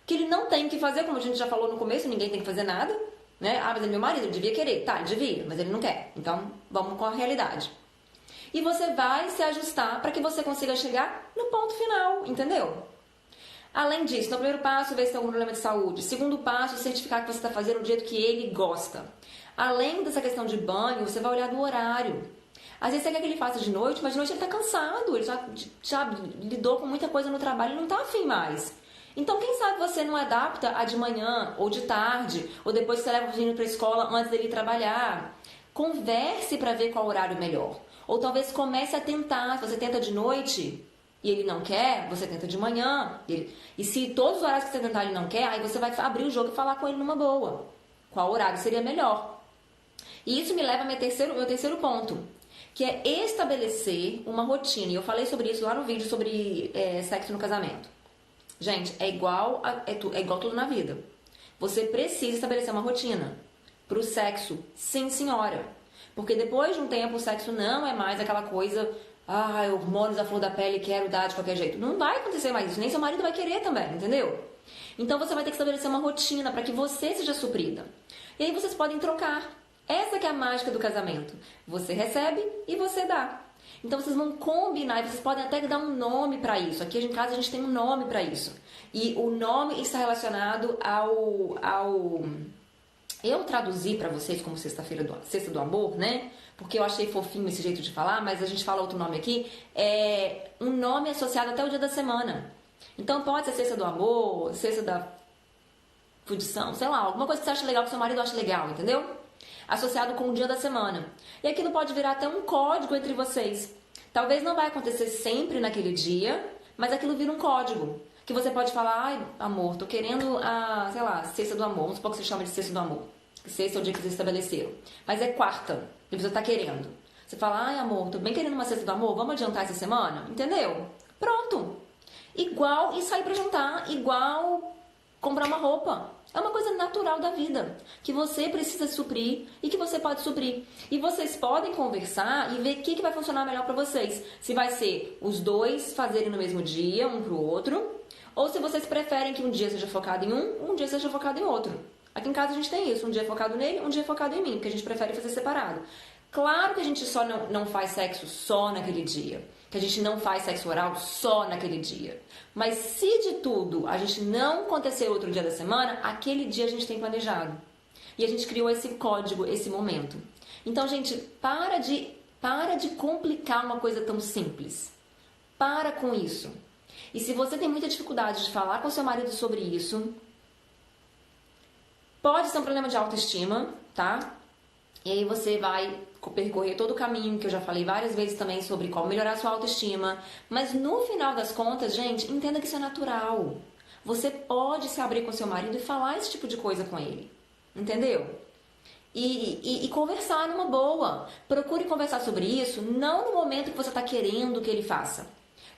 que ele não tem que fazer, como a gente já falou no começo, ninguém tem que fazer nada. Né? Ah, mas é meu marido, ele devia querer. Tá, ele devia, mas ele não quer. Então, vamos com a realidade. E você vai se ajustar para que você consiga chegar no ponto final, entendeu? Além disso, no primeiro passo, ver se tem algum problema de saúde. Segundo passo, certificar que você está fazendo do jeito que ele gosta. Além dessa questão de banho, você vai olhar do horário. Às vezes você quer que ele faça de noite, mas de noite ele está cansado, ele já lidou com muita coisa no trabalho e não está afim mais. Então, quem sabe você não adapta a de manhã, ou de tarde, ou depois que você leva o menino para a escola antes dele ir trabalhar. Converse para ver qual horário melhor. Ou talvez comece a tentar, se você tenta de noite e ele não quer, você tenta de manhã. E se todos os horários que você tentar ele não quer, aí você vai abrir o jogo e falar com ele numa boa. Qual horário seria melhor? E isso me leva ao meu terceiro ponto, que é estabelecer uma rotina. E eu falei sobre isso lá no vídeo sobre sexo no casamento. Gente, é igual tudo na vida. Você precisa estabelecer uma rotina pro sexo, sim senhora. Porque depois de um tempo o sexo não é mais aquela coisa, hormônios à flor da pele, quero dar de qualquer jeito. Não vai acontecer mais isso, nem seu marido vai querer também, entendeu? Então você vai ter que estabelecer uma rotina para que você seja suprida. E aí vocês podem trocar. Essa que é a mágica do casamento. Você recebe e você dá. Então vocês vão combinar, e vocês podem até dar um nome para isso. Aqui em casa a gente tem um nome para isso. E o nome está relacionado ao eu traduzi pra vocês como Sexta do Amor, né? Porque eu achei fofinho esse jeito de falar, mas a gente fala outro nome aqui. É um nome associado até o dia da semana. Então pode ser Sexta do Amor, Sexta da Fudição, sei lá, alguma coisa que você acha legal, que seu marido acha legal, entendeu? Associado com o dia da semana. E aquilo pode virar até um código entre vocês. Talvez não vai acontecer sempre naquele dia, mas aquilo vira um código. Que você pode falar, ai, amor, tô querendo a, sei lá, Sexta do Amor. Vamos supor que você chama de Sexta do Amor. Sexta é o dia que vocês estabeleceram. Mas é quarta, e você tá querendo. Você fala, ai, amor, tô bem querendo uma Sexta do Amor, vamos adiantar essa semana? Entendeu? Pronto. Igual ir sair pra jantar, igual comprar uma roupa. É uma coisa natural da vida, que você precisa suprir e que você pode suprir. E vocês podem conversar e ver o que vai funcionar melhor pra vocês. Se vai ser os dois fazerem no mesmo dia, um pro outro, ou se vocês preferem que um dia seja focado em um dia seja focado em outro. Aqui em casa a gente tem isso, um dia focado nele, um dia focado em mim, porque a gente prefere fazer separado. Claro que a gente só não faz sexo só naquele dia, que a gente não faz sexo oral só naquele dia. Mas se de tudo a gente não acontecer outro dia da semana, aquele dia a gente tem planejado. E a gente criou esse código, esse momento. Então, gente, para de complicar uma coisa tão simples. Para com isso. E se você tem muita dificuldade de falar com seu marido sobre isso, pode ser um problema de autoestima, tá? E aí você vai percorrer todo o caminho, que eu já falei várias vezes também sobre como melhorar a sua autoestima. Mas no final das contas, gente, entenda que isso é natural. Você pode se abrir com seu marido e falar esse tipo de coisa com ele. Entendeu? E conversar numa boa. Procure conversar sobre isso, não no momento que você está querendo que ele faça.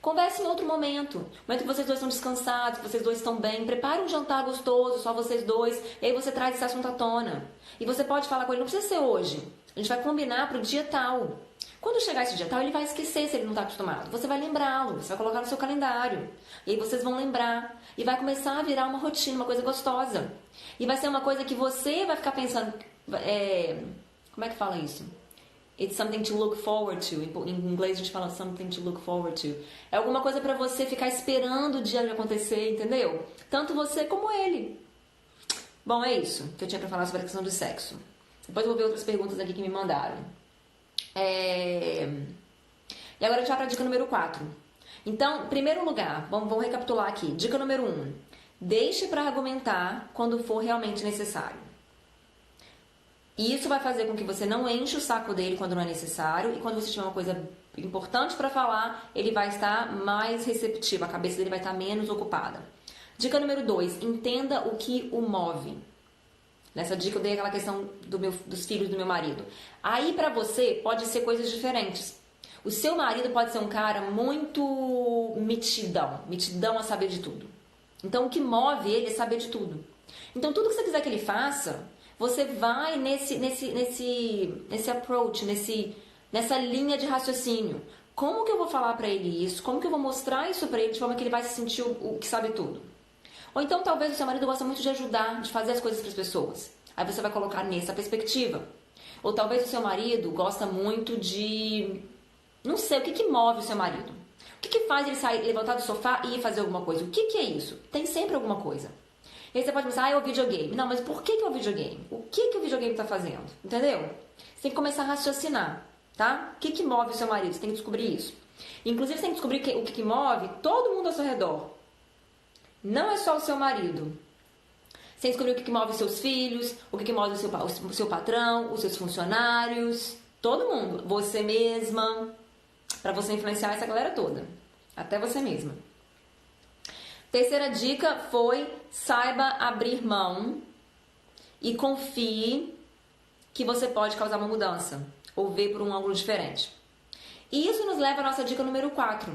Converse em outro momento. No momento que vocês dois estão descansados, que vocês dois estão bem. Prepare um jantar gostoso, só vocês dois. E aí você traz esse assunto à tona. E você pode falar com ele, não precisa ser hoje. A gente vai combinar para o dia tal. Quando chegar esse dia tal, ele vai esquecer se ele não está acostumado. Você vai lembrá-lo, você vai colocar no seu calendário. E aí vocês vão lembrar. E vai começar a virar uma rotina, uma coisa gostosa. E vai ser uma coisa que você vai ficar pensando... como é que fala isso? It's something to look forward to. Em inglês a gente fala something to look forward to. É alguma coisa pra você ficar esperando o dia de acontecer, entendeu? Tanto você como ele. Bom, é isso que eu tinha pra falar sobre a questão do sexo. Depois eu vou ver outras perguntas aqui que me mandaram. E agora a gente vai pra dica número 4. Então, em primeiro lugar, vamos recapitular aqui. Dica número 1. Deixe pra argumentar quando for realmente necessário. E isso vai fazer com que você não enche o saco dele quando não é necessário. E quando você tiver uma coisa importante para falar, ele vai estar mais receptivo. A cabeça dele vai estar menos ocupada. Dica número 2. Entenda o que o move. Nessa dica eu dei aquela questão dos filhos do meu marido. Aí pra você pode ser coisas diferentes. O seu marido pode ser um cara muito mitidão a saber de tudo. Então o que move ele é saber de tudo. Então tudo que você quiser que ele faça... Você vai nesse approach, nessa linha de raciocínio. Como que eu vou falar pra ele isso? Como que eu vou mostrar isso pra ele de forma que ele vai se sentir o que sabe tudo? Ou então talvez o seu marido gosta muito de ajudar, de fazer as coisas para as pessoas. Aí você vai colocar nessa perspectiva. Ou talvez o seu marido gosta muito de... Não sei, o que move o seu marido? O que faz ele sair, levantar do sofá e ir fazer alguma coisa? O que é isso? Tem sempre alguma coisa. E aí você pode pensar, é o videogame. Não, mas por que é o videogame? O que o videogame está fazendo? Entendeu? Você tem que começar a raciocinar, tá? O que move o seu marido? Você tem que descobrir isso. Inclusive, você tem que descobrir o que move todo mundo ao seu redor. Não é só o seu marido. Você tem que descobrir o que move os seus filhos, o que move o seu patrão, os seus funcionários, todo mundo. Você mesma, para você influenciar essa galera toda. Até você mesma. Terceira dica foi, saiba abrir mão e confie que você pode causar uma mudança ou ver por um ângulo diferente. E isso nos leva à nossa dica número 4,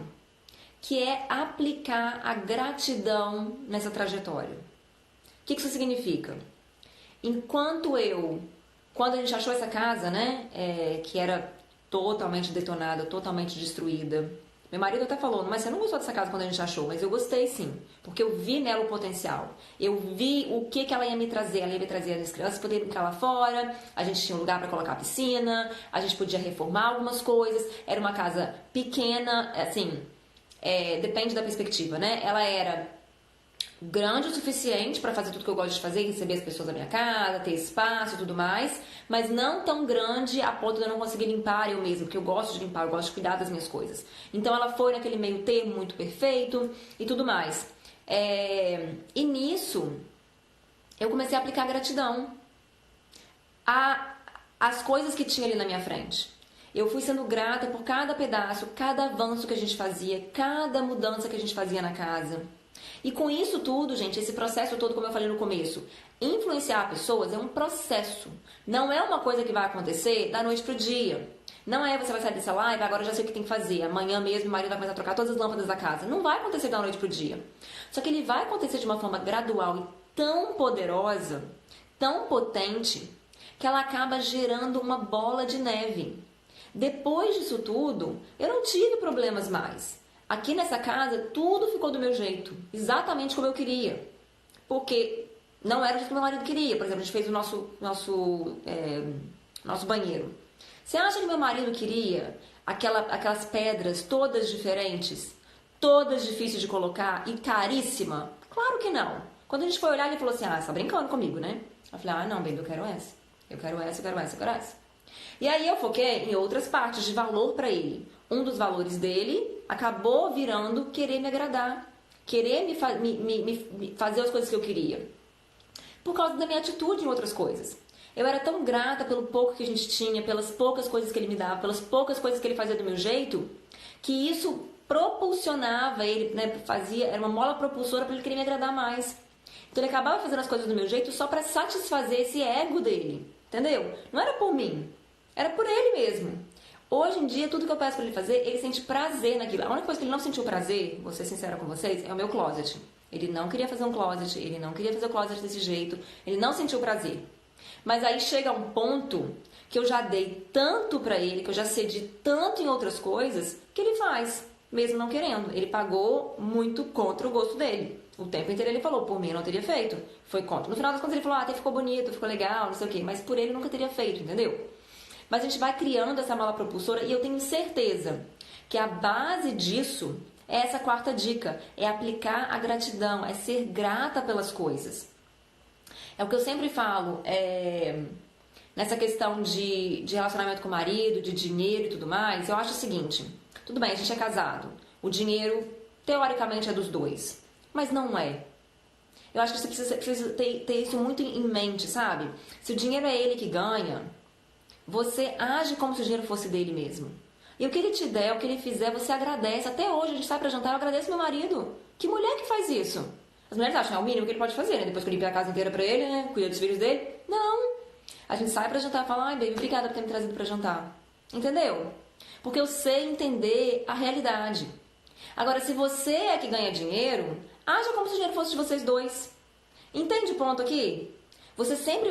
que é aplicar a gratidão nessa trajetória. O que isso significa? Quando a gente achou essa casa, né, que era totalmente detonada, totalmente destruída, meu marido até falou, mas você não gostou dessa casa quando a gente achou, mas eu gostei sim, porque eu vi nela o potencial. Eu vi o que ela ia me trazer. Ela ia me trazer as crianças poderem brincar lá fora, a gente tinha um lugar para colocar a piscina, a gente podia reformar algumas coisas. Era uma casa pequena, assim, depende da perspectiva, né? Ela era grande o suficiente para fazer tudo que eu gosto de fazer, receber as pessoas da minha casa, ter espaço e tudo mais, mas não tão grande a ponto de eu não conseguir limpar eu mesma, porque eu gosto de limpar, eu gosto de cuidar das minhas coisas. Então ela foi naquele meio termo muito perfeito e tudo mais. E nisso eu comecei a aplicar gratidão às coisas que tinha ali na minha frente. Eu fui sendo grata por cada pedaço, cada avanço que a gente fazia, cada mudança que a gente fazia na casa. E com isso tudo, gente, esse processo todo, como eu falei no começo, influenciar pessoas é um processo. Não é uma coisa que vai acontecer da noite pro dia. Não é você vai sair dessa live, agora eu já sei o que tem que fazer. Amanhã mesmo o marido vai começar a trocar todas as lâmpadas da casa. Não vai acontecer da noite pro dia. Só que ele vai acontecer de uma forma gradual e tão poderosa, tão potente, que ela acaba gerando uma bola de neve. Depois disso tudo, eu não tive problemas mais. Aqui nessa casa, tudo ficou do meu jeito, exatamente como eu queria. Porque não era o que meu marido queria. Por exemplo, a gente fez o nosso banheiro. Você acha que meu marido queria aquelas pedras todas diferentes, todas difíceis de colocar e caríssima? Claro que não. Quando a gente foi olhar, ele falou assim, você tá brincando comigo, né? Eu falei, não, baby, eu quero essa. Eu quero essa, eu quero essa, eu quero essa. E aí eu foquei em outras partes de valor pra ele. Um dos valores dele acabou virando querer me agradar, querer me fazer as coisas que eu queria, por causa da minha atitude em outras coisas. Eu era tão grata pelo pouco que a gente tinha, pelas poucas coisas que ele me dava, pelas poucas coisas que ele fazia do meu jeito, que isso propulsionava ele, né, era uma mola propulsora para ele querer me agradar mais. Então ele acabava fazendo as coisas do meu jeito só para satisfazer esse ego dele, entendeu? Não era por mim, era por ele mesmo. Hoje em dia, tudo que eu peço pra ele fazer, ele sente prazer naquilo. A única coisa que ele não sentiu prazer, vou ser sincera com vocês, é o meu closet. Ele não queria fazer um closet, ele não queria fazer o closet desse jeito, ele não sentiu prazer. Mas aí chega um ponto que eu já dei tanto pra ele, que eu já cedi tanto em outras coisas, que ele faz, mesmo não querendo. Ele pagou muito contra o gosto dele. O tempo inteiro ele falou, por mim eu não teria feito. Foi contra. No final das contas ele falou, até ficou bonito, ficou legal, não sei o quê. Mas por ele nunca teria feito, entendeu? Mas a gente vai criando essa mala propulsora e eu tenho certeza que a base disso é essa quarta dica, é aplicar a gratidão, é ser grata pelas coisas. É o que eu sempre falo, nessa questão de relacionamento com o marido, de dinheiro e tudo mais, eu acho o seguinte, tudo bem, a gente é casado, o dinheiro teoricamente é dos dois, mas não é. Eu acho que você precisa ter isso muito em mente, sabe? Se o dinheiro é ele que ganha, você age como se o dinheiro fosse dele mesmo. E o que ele te der, o que ele fizer, você agradece. Até hoje a gente sai pra jantar, eu agradeço meu marido. Que mulher que faz isso? As mulheres acham que é o mínimo que ele pode fazer, né? Depois que eu limpei a casa inteira pra ele, né? Cuida dos filhos dele. Não. A gente sai pra jantar e fala, ai, baby, obrigada por ter me trazido pra jantar. Entendeu? Porque eu sei entender a realidade. Agora, se você é que ganha dinheiro, haja como se o dinheiro fosse de vocês dois. Entende o ponto aqui? Você sempre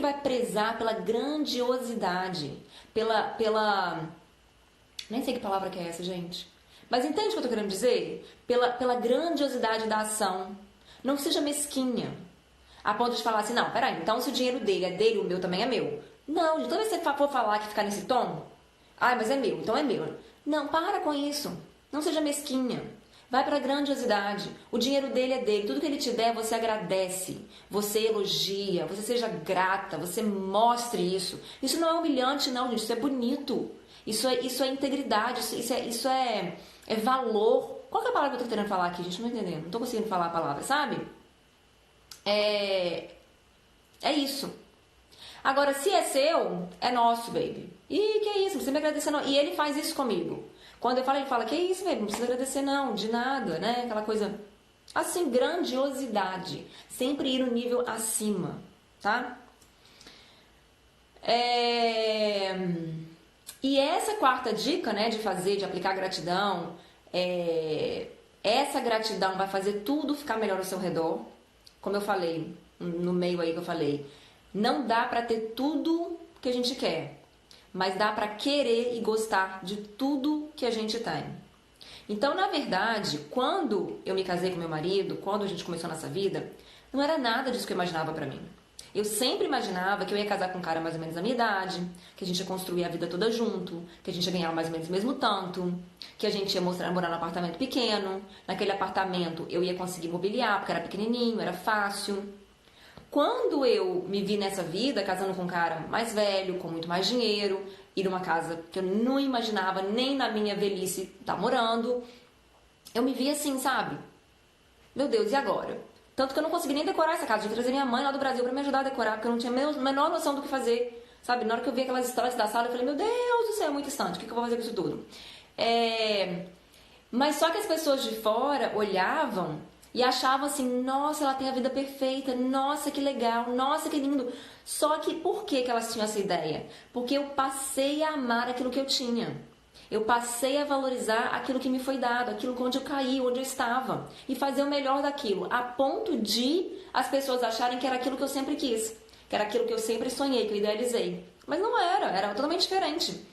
vai prezar pela grandiosidade, nem sei que palavra que é essa, gente. Mas entende o que eu tô querendo dizer? Pela grandiosidade da ação. Não seja mesquinha. A ponto de falar assim, não, peraí, então se o dinheiro dele é dele, o meu também é meu. Não, de toda vez que você for falar que ficar nesse tom, ai, mas é meu, então é meu. Não, para com isso. Não seja mesquinha. Vai para a grandiosidade. O dinheiro dele é dele. Tudo que ele te der, você agradece. Você elogia. Você seja grata. Você mostre isso. Isso não é humilhante, não, gente. Isso é bonito. Isso é integridade. Isso é valor. Qual que é a palavra que eu tô querendo falar aqui, gente? Não tô entendendo. Não tô conseguindo falar a palavra, sabe? É isso. Agora, se é seu, é nosso, baby. E que é isso? Você me agradecer, não. E ele faz isso comigo. Quando eu falo, ele fala, que isso, baby? Não precisa agradecer, não. De nada, né? Aquela coisa... Assim, grandiosidade. Sempre ir um nível acima, tá? E essa quarta dica, né? De aplicar gratidão. Essa gratidão vai fazer tudo ficar melhor ao seu redor. Como eu falei, no meio aí que eu falei. Não dá pra ter tudo que a gente quer. Mas dá pra querer e gostar de tudo que a gente tem. Então, na verdade, quando eu me casei com meu marido, quando a gente começou a nossa vida, não era nada disso que eu imaginava pra mim. Eu sempre imaginava que eu ia casar com um cara mais ou menos da minha idade, que a gente ia construir a vida toda junto, que a gente ia ganhar mais ou menos o mesmo tanto, que a gente ia morar num apartamento pequeno, naquele apartamento eu ia conseguir mobiliar, porque era pequenininho, era fácil. Quando eu me vi nessa vida, casando com um cara mais velho, com muito mais dinheiro, ir numa casa que eu não imaginava nem na minha velhice estar morando, eu me vi assim, sabe? Meu Deus, e agora? Tanto que eu não consegui nem decorar essa casa, tive que trazer minha mãe lá do Brasil pra me ajudar a decorar, porque eu não tinha a menor noção do que fazer, sabe? Na hora que eu vi aquelas estantes da sala, eu falei, meu Deus do céu, é muito estante, o que eu vou fazer com isso tudo? Mas só que as pessoas de fora olhavam e achavam assim, nossa, ela tem a vida perfeita, nossa, que legal, nossa, que lindo. Só que por que elas tinham essa ideia? Porque eu passei a amar aquilo que eu tinha. Eu passei a valorizar aquilo que me foi dado, aquilo onde eu caí, onde eu estava. E fazer o melhor daquilo, a ponto de as pessoas acharem que era aquilo que eu sempre quis. Que era aquilo que eu sempre sonhei, que eu idealizei. Mas não era totalmente diferente.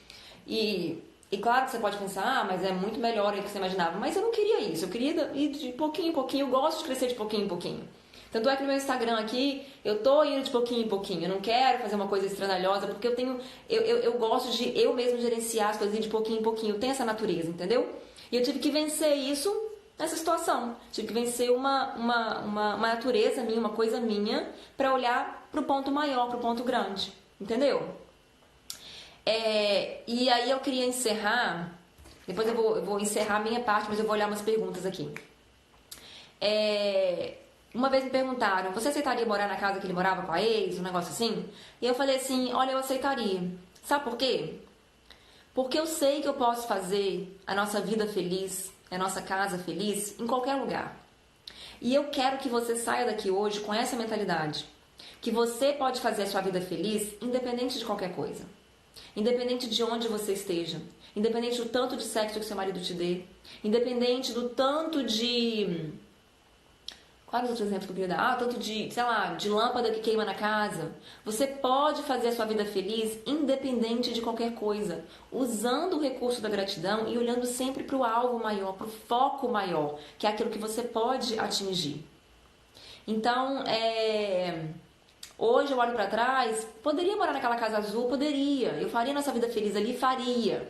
E claro que você pode pensar, mas é muito melhor do que você imaginava. Mas eu não queria isso, eu queria ir de pouquinho em pouquinho, eu gosto de crescer de pouquinho em pouquinho. Tanto é que no meu Instagram aqui, eu tô indo de pouquinho em pouquinho. Eu não quero fazer uma coisa estradalhosa, porque eu gosto de eu mesmo gerenciar as coisas de pouquinho em pouquinho. Eu tenho essa natureza, entendeu? E eu tive que vencer isso nessa situação. Tive que vencer uma natureza minha, uma coisa minha, pra olhar pro ponto maior, pro ponto grande. Entendeu? E aí eu queria encerrar. Depois eu vou encerrar a minha parte, mas eu vou olhar umas perguntas aqui. Uma vez me perguntaram, você aceitaria morar na casa que ele morava com a ex, um negócio assim? E eu falei assim, olha, eu aceitaria. Sabe por quê? Porque eu sei que eu posso fazer a nossa vida feliz, a nossa casa feliz, em qualquer lugar. E eu quero que você saia daqui hoje com essa mentalidade. Que você pode fazer a sua vida feliz independente de qualquer coisa. Independente de onde você esteja. Independente do tanto de sexo que seu marido te dê. Independente do tanto de... Quais outros exemplos que eu queria dar? Tanto de, sei lá, de lâmpada que queima na casa. Você pode fazer a sua vida feliz independente de qualquer coisa, usando o recurso da gratidão e olhando sempre para o alvo maior, para o foco maior, que é aquilo que você pode atingir. Então, hoje eu olho para trás, poderia morar naquela casa azul? Poderia. Eu faria nossa vida feliz ali? Faria.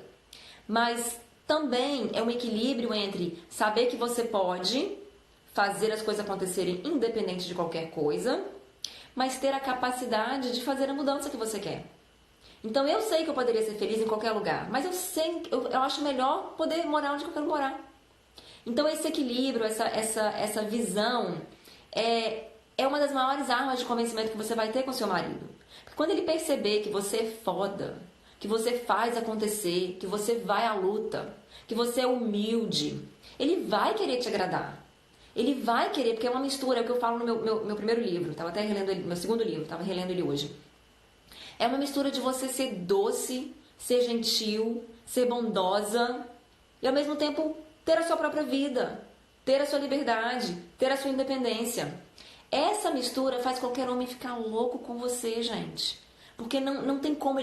Mas também é um equilíbrio entre saber que você pode fazer as coisas acontecerem independente de qualquer coisa, mas ter a capacidade de fazer a mudança que você quer. Então eu sei que eu poderia ser feliz em qualquer lugar, mas eu acho melhor poder morar onde eu quero morar. Então esse equilíbrio, essa visão é uma das maiores armas de convencimento que você vai ter com seu marido. Porque quando ele perceber que você é foda, que você faz acontecer, que você vai à luta, que você é humilde, ele vai querer te agradar. Ele vai querer, porque é uma mistura, é o que eu falo no meu primeiro livro, estava até relendo ele, meu segundo livro, estava relendo ele hoje. É uma mistura de você ser doce, ser gentil, ser bondosa e ao mesmo tempo ter a sua própria vida, ter a sua liberdade, ter a sua independência. Essa mistura faz qualquer homem ficar louco com você, gente. Porque não tem como,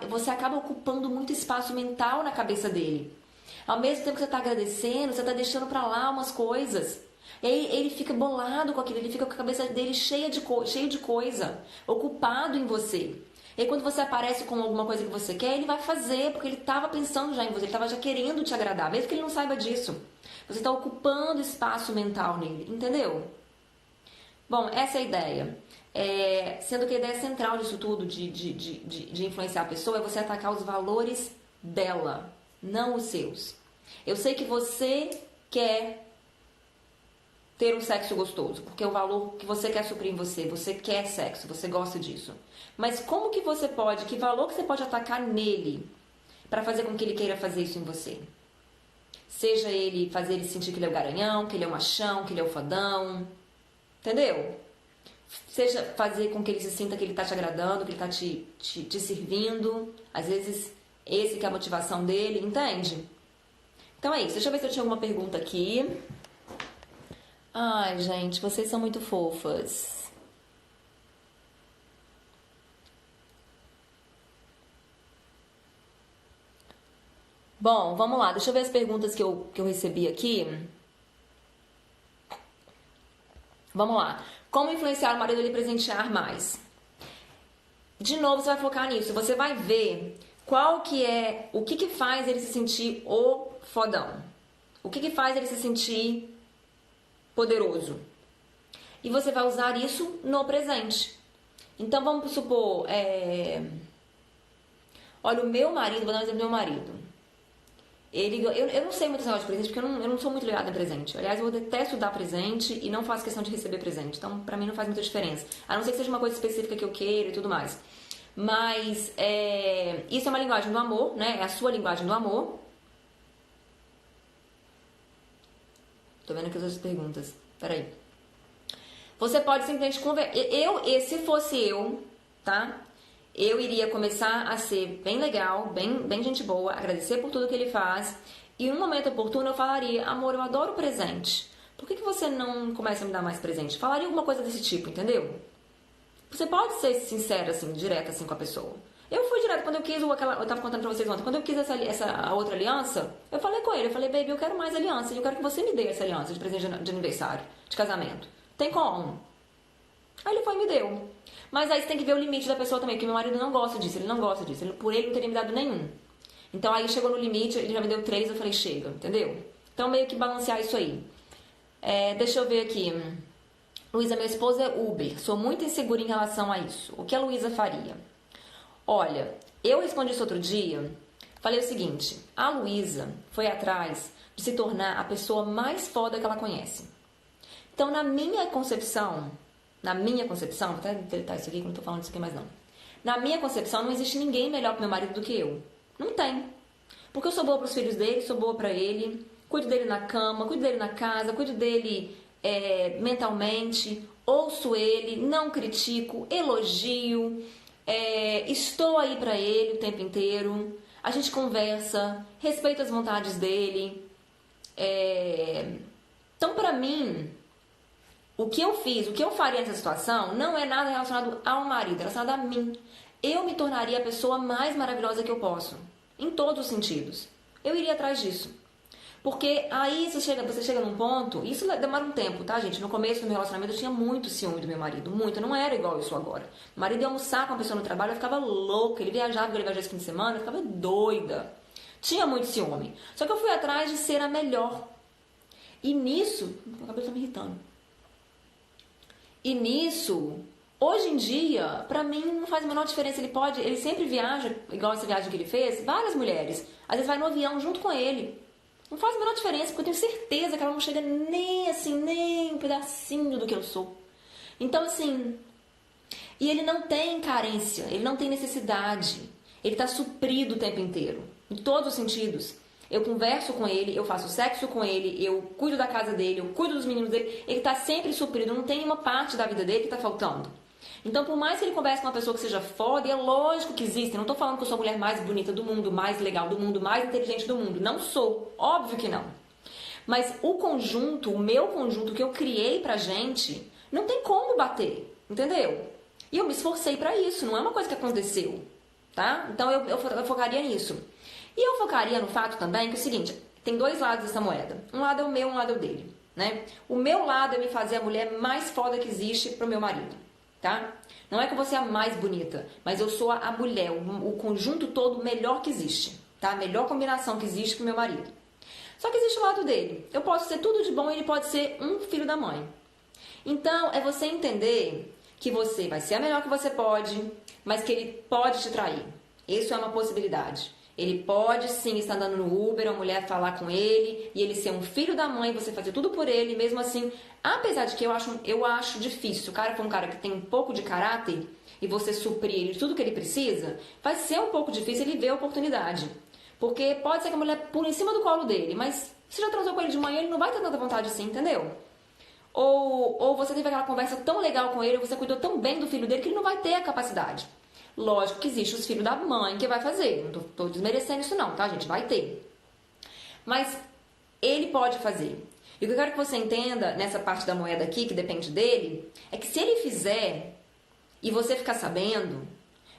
você acaba ocupando muito espaço mental na cabeça dele. Ao mesmo tempo que você está agradecendo, você está deixando para lá umas coisas. E aí ele fica bolado com aquilo, ele fica com a cabeça dele cheio de coisa, ocupado em você. E aí quando você aparece com alguma coisa que você quer, ele vai fazer, porque ele estava pensando já em você, ele estava já querendo te agradar, mesmo que ele não saiba disso. Você está ocupando espaço mental nele, entendeu? Bom, essa é a ideia. Sendo que a ideia central disso tudo, de influenciar a pessoa, é você atacar os valores dela, não os seus. Eu sei que você quer ter um sexo gostoso, porque é o valor que você quer suprir em você quer sexo, você gosta disso. Mas como que você pode, que valor que você pode atacar nele para fazer com que ele queira fazer isso em você? Seja ele fazer ele sentir que ele é o garanhão, que ele é o machão, que ele é o fodão, entendeu? Seja fazer com que ele se sinta que ele está te agradando, que ele está te servindo, às vezes esse que é a motivação dele, entende? Então é isso, deixa eu ver se eu tinha alguma pergunta aqui. Ai, gente, vocês são muito fofas. Bom, vamos lá. Deixa eu ver as perguntas que eu recebi aqui. Vamos lá. Como influenciar o marido a lhe presentear mais? De novo, você vai focar nisso. Você vai ver o que faz ele se sentir o fodão. O que faz ele se sentir poderoso. E você vai usar isso no presente. Então vamos supor, olha, o meu marido, vou dar um exemplo do meu marido. Eu não sei muito esse negócio de presente, porque eu não sou muito ligada em presente. Aliás, eu detesto dar presente e não faço questão de receber presente. Então, pra mim não faz muita diferença. A não ser que seja uma coisa específica que eu queira e tudo mais. Mas isso é uma linguagem do amor, né? É a sua linguagem do amor. Tô vendo aqui as outras perguntas. Peraí. Você pode simplesmente conversar. Se fosse eu, tá? Eu iria começar a ser bem legal, bem gente boa, agradecer por tudo que ele faz. E em um momento oportuno eu falaria, amor, eu adoro presente. Por que você não começa a me dar mais presente? Falaria alguma coisa desse tipo, entendeu? Você pode ser sincera, assim, direta assim com a pessoa. Eu fui direto, quando eu quis eu tava contando pra vocês ontem, quando eu quis a outra aliança, eu falei com ele, eu falei, baby, eu quero mais aliança, e eu quero que você me dê essa aliança de presente de aniversário, de casamento. Tem como? Aí ele foi e me deu. Mas aí você tem que ver o limite da pessoa também, porque meu marido não gosta disso, ele não gosta disso, por ele não teria me dado nenhum. Então aí chegou no limite, ele já me deu 3, eu falei, chega, entendeu? Então meio que balancear isso aí. Deixa eu ver aqui. Luísa, meu esposo é Uber, sou muito insegura em relação a isso. O que a Luísa faria? Olha, eu respondi isso outro dia, falei o seguinte, a Luísa foi atrás de se tornar a pessoa mais foda que ela conhece. Então, vou até deletar isso aqui, que eu não tô falando isso aqui mais não. Na minha concepção, não existe ninguém melhor pro meu marido do que eu. Não tem. Porque eu sou boa pros filhos dele, sou boa pra ele, cuido dele na cama, cuido dele na casa, cuido dele mentalmente, ouço ele, não critico, elogio, estou aí pra ele o tempo inteiro, a gente conversa, respeito as vontades dele. Então, pra mim, o que eu fiz, o que eu faria nessa situação, não é nada relacionado ao marido, é relacionado a mim. Eu me tornaria a pessoa mais maravilhosa que eu posso, em todos os sentidos. Eu iria atrás disso. Porque aí você chega num ponto, isso demora um tempo, tá, gente? No começo do meu relacionamento eu tinha muito ciúme do meu marido, muito, eu não era igual eu sou agora. O marido ia almoçar com uma pessoa no trabalho, eu ficava louca, ele viajava esse fim de semana, eu ficava doida. Tinha muito ciúme. Só que eu fui atrás de ser a melhor. E nisso, o cabelo tá me irritando. E nisso, hoje em dia, pra mim não faz a menor diferença. Ele sempre viaja, igual essa viagem que ele fez, várias mulheres. Às vezes vai no avião junto com ele. Não faz a menor diferença, porque eu tenho certeza que ela não chega nem um pedacinho do que eu sou. Então, assim, e ele não tem carência, ele não tem necessidade. Ele tá suprido o tempo inteiro, em todos os sentidos. Eu converso com ele, eu faço sexo com ele, eu cuido da casa dele, eu cuido dos meninos dele. Ele tá sempre suprido, não tem uma parte da vida dele que tá faltando. Então, por mais que ele converse com uma pessoa que seja foda, e é lógico que existe, não tô falando que eu sou a mulher mais bonita do mundo, mais legal do mundo, mais inteligente do mundo. Não sou, óbvio que não. Mas o meu conjunto que eu criei pra gente, não tem como bater, entendeu? E eu me esforcei pra isso, não é uma coisa que aconteceu, tá? Então, eu focaria nisso. E eu focaria no fato também que é o seguinte, tem dois lados dessa moeda. Um lado é o meu, um lado é o dele, né? O meu lado é me fazer a mulher mais foda que existe pro meu marido, tá? Não é que eu vou ser a mais bonita, mas eu sou a mulher, o conjunto todo melhor que existe, tá? A melhor combinação que existe pro meu marido. Só que existe o lado dele. Eu posso ser tudo de bom e ele pode ser um filho da mãe. Então, é você entender que você vai ser a melhor que você pode, mas que ele pode te trair. Isso é uma possibilidade. Ele pode sim estar andando no Uber, a mulher falar com ele e ele ser um filho da mãe, você fazer tudo por ele, mesmo assim, apesar de que eu acho difícil. Se o cara for um cara que tem um pouco de caráter e você suprir ele tudo que ele precisa, vai ser um pouco difícil ele ver a oportunidade. Porque pode ser que a mulher pule em cima do colo dele, mas se já transou com ele de manhã, ele não vai ter tanta vontade assim, entendeu? Ou você teve aquela conversa tão legal com ele, você cuidou tão bem do filho dele que ele não vai ter a capacidade. Lógico que existe os filhos da mãe que vai fazer. Não tô desmerecendo isso não, tá, gente? Vai ter. Mas ele pode fazer. E o que eu quero que você entenda nessa parte da moeda aqui, que depende dele, é que se ele fizer e você ficar sabendo,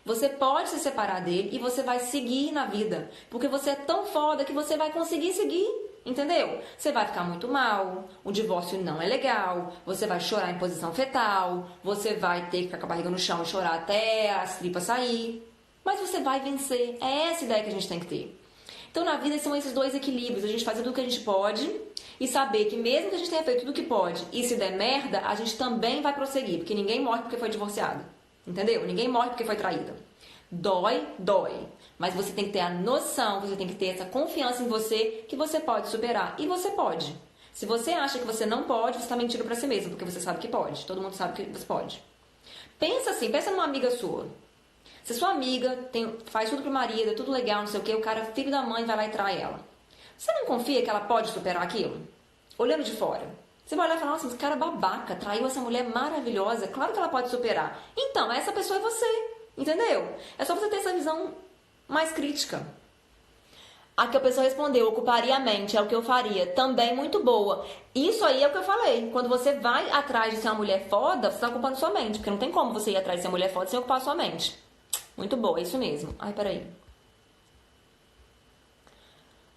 você pode se separar dele e você vai seguir na vida. Porque você é tão foda que você vai conseguir seguir. Entendeu? Você vai ficar muito mal, o divórcio não é legal, você vai chorar em posição fetal, você vai ter que ficar com a barriga no chão e chorar até as tripas sair. Mas você vai vencer. É essa ideia que a gente tem que ter. Então, na vida, são esses dois equilíbrios. A gente fazer tudo o que a gente pode e saber que mesmo que a gente tenha feito tudo o que pode e se der merda, a gente também vai prosseguir. Porque ninguém morre porque foi divorciado. Entendeu? Ninguém morre porque foi traída. Dói, dói. Mas você tem que ter a noção, você tem que ter essa confiança em você que você pode superar. E você pode. Se você acha que você não pode, você está mentindo pra si mesmo, porque você sabe que pode. Todo mundo sabe que você pode. Pensa assim, pensa numa amiga sua. Se sua amiga faz tudo pro marido, é tudo legal, não sei o que, o cara, filho da mãe, vai lá e trai ela. Você não confia que ela pode superar aquilo? Olhando de fora. Você vai olhar e falar, nossa, esse cara é babaca, traiu essa mulher maravilhosa, claro que ela pode superar. Então, essa pessoa é você, entendeu? É só você ter essa visão mais crítica. A que a pessoa respondeu, ocuparia a mente, é o que eu faria. Também muito boa. Isso aí é o que eu falei. Quando você vai atrás de ser uma mulher foda, você está ocupando sua mente. Porque não tem como você ir atrás de ser uma mulher foda sem ocupar sua mente. Muito boa, é isso mesmo. Ai, peraí.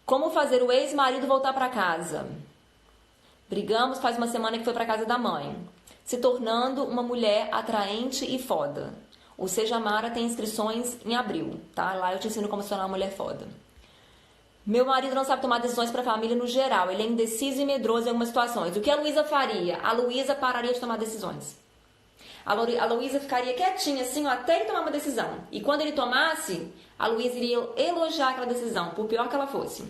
Como fazer o ex-marido voltar pra casa? Brigamos faz uma semana que foi pra casa da mãe. Se tornando uma mulher atraente e foda. O Seja Mara tem inscrições em abril, tá? Lá eu te ensino como se tornar uma mulher foda. Meu marido não sabe tomar decisões pra família no geral. Ele é indeciso e medroso em algumas situações. O que a Luísa faria? A Luísa pararia de tomar decisões. A Luísa ficaria quietinha assim, ó, até ele tomar uma decisão. E quando ele tomasse, a Luísa iria elogiar aquela decisão, por pior que ela fosse.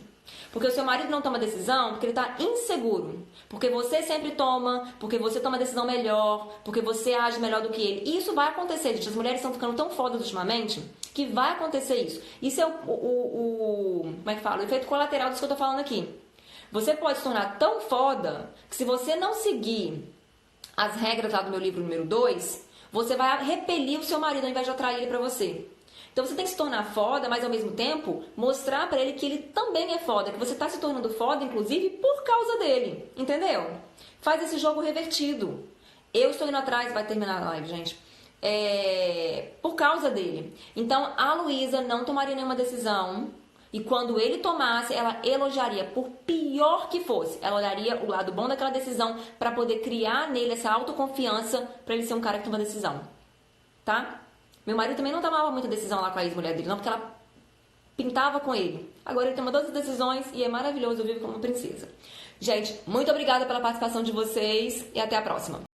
Porque o seu marido não toma decisão porque ele está inseguro. Porque você sempre toma, porque você toma decisão melhor, porque você age melhor do que ele. E isso vai acontecer, gente. As mulheres estão ficando tão fodas ultimamente que vai acontecer isso. Isso é como é que fala? O efeito colateral disso que eu tô falando aqui. Você pode se tornar tão foda que se você não seguir as regras lá do meu livro número 2, você vai repelir o seu marido ao invés de atrair ele pra você. Então você tem que se tornar foda, mas ao mesmo tempo mostrar pra ele que ele também é foda, que você tá se tornando foda, inclusive, por causa dele. Entendeu? Faz esse jogo revertido. Eu estou indo atrás, vai terminar a live, gente. Por causa dele. Então a Luísa não tomaria nenhuma decisão. E quando ele tomasse, ela elogiaria, por pior que fosse. Ela olharia o lado bom daquela decisão pra poder criar nele essa autoconfiança pra ele ser um cara que toma decisão. Tá? Meu marido também não tomava muita decisão lá com a ex-mulher dele, não, porque ela pintava com ele. Agora ele toma todas as decisões e é maravilhoso, vive como princesa. Gente, muito obrigada pela participação de vocês e até a próxima.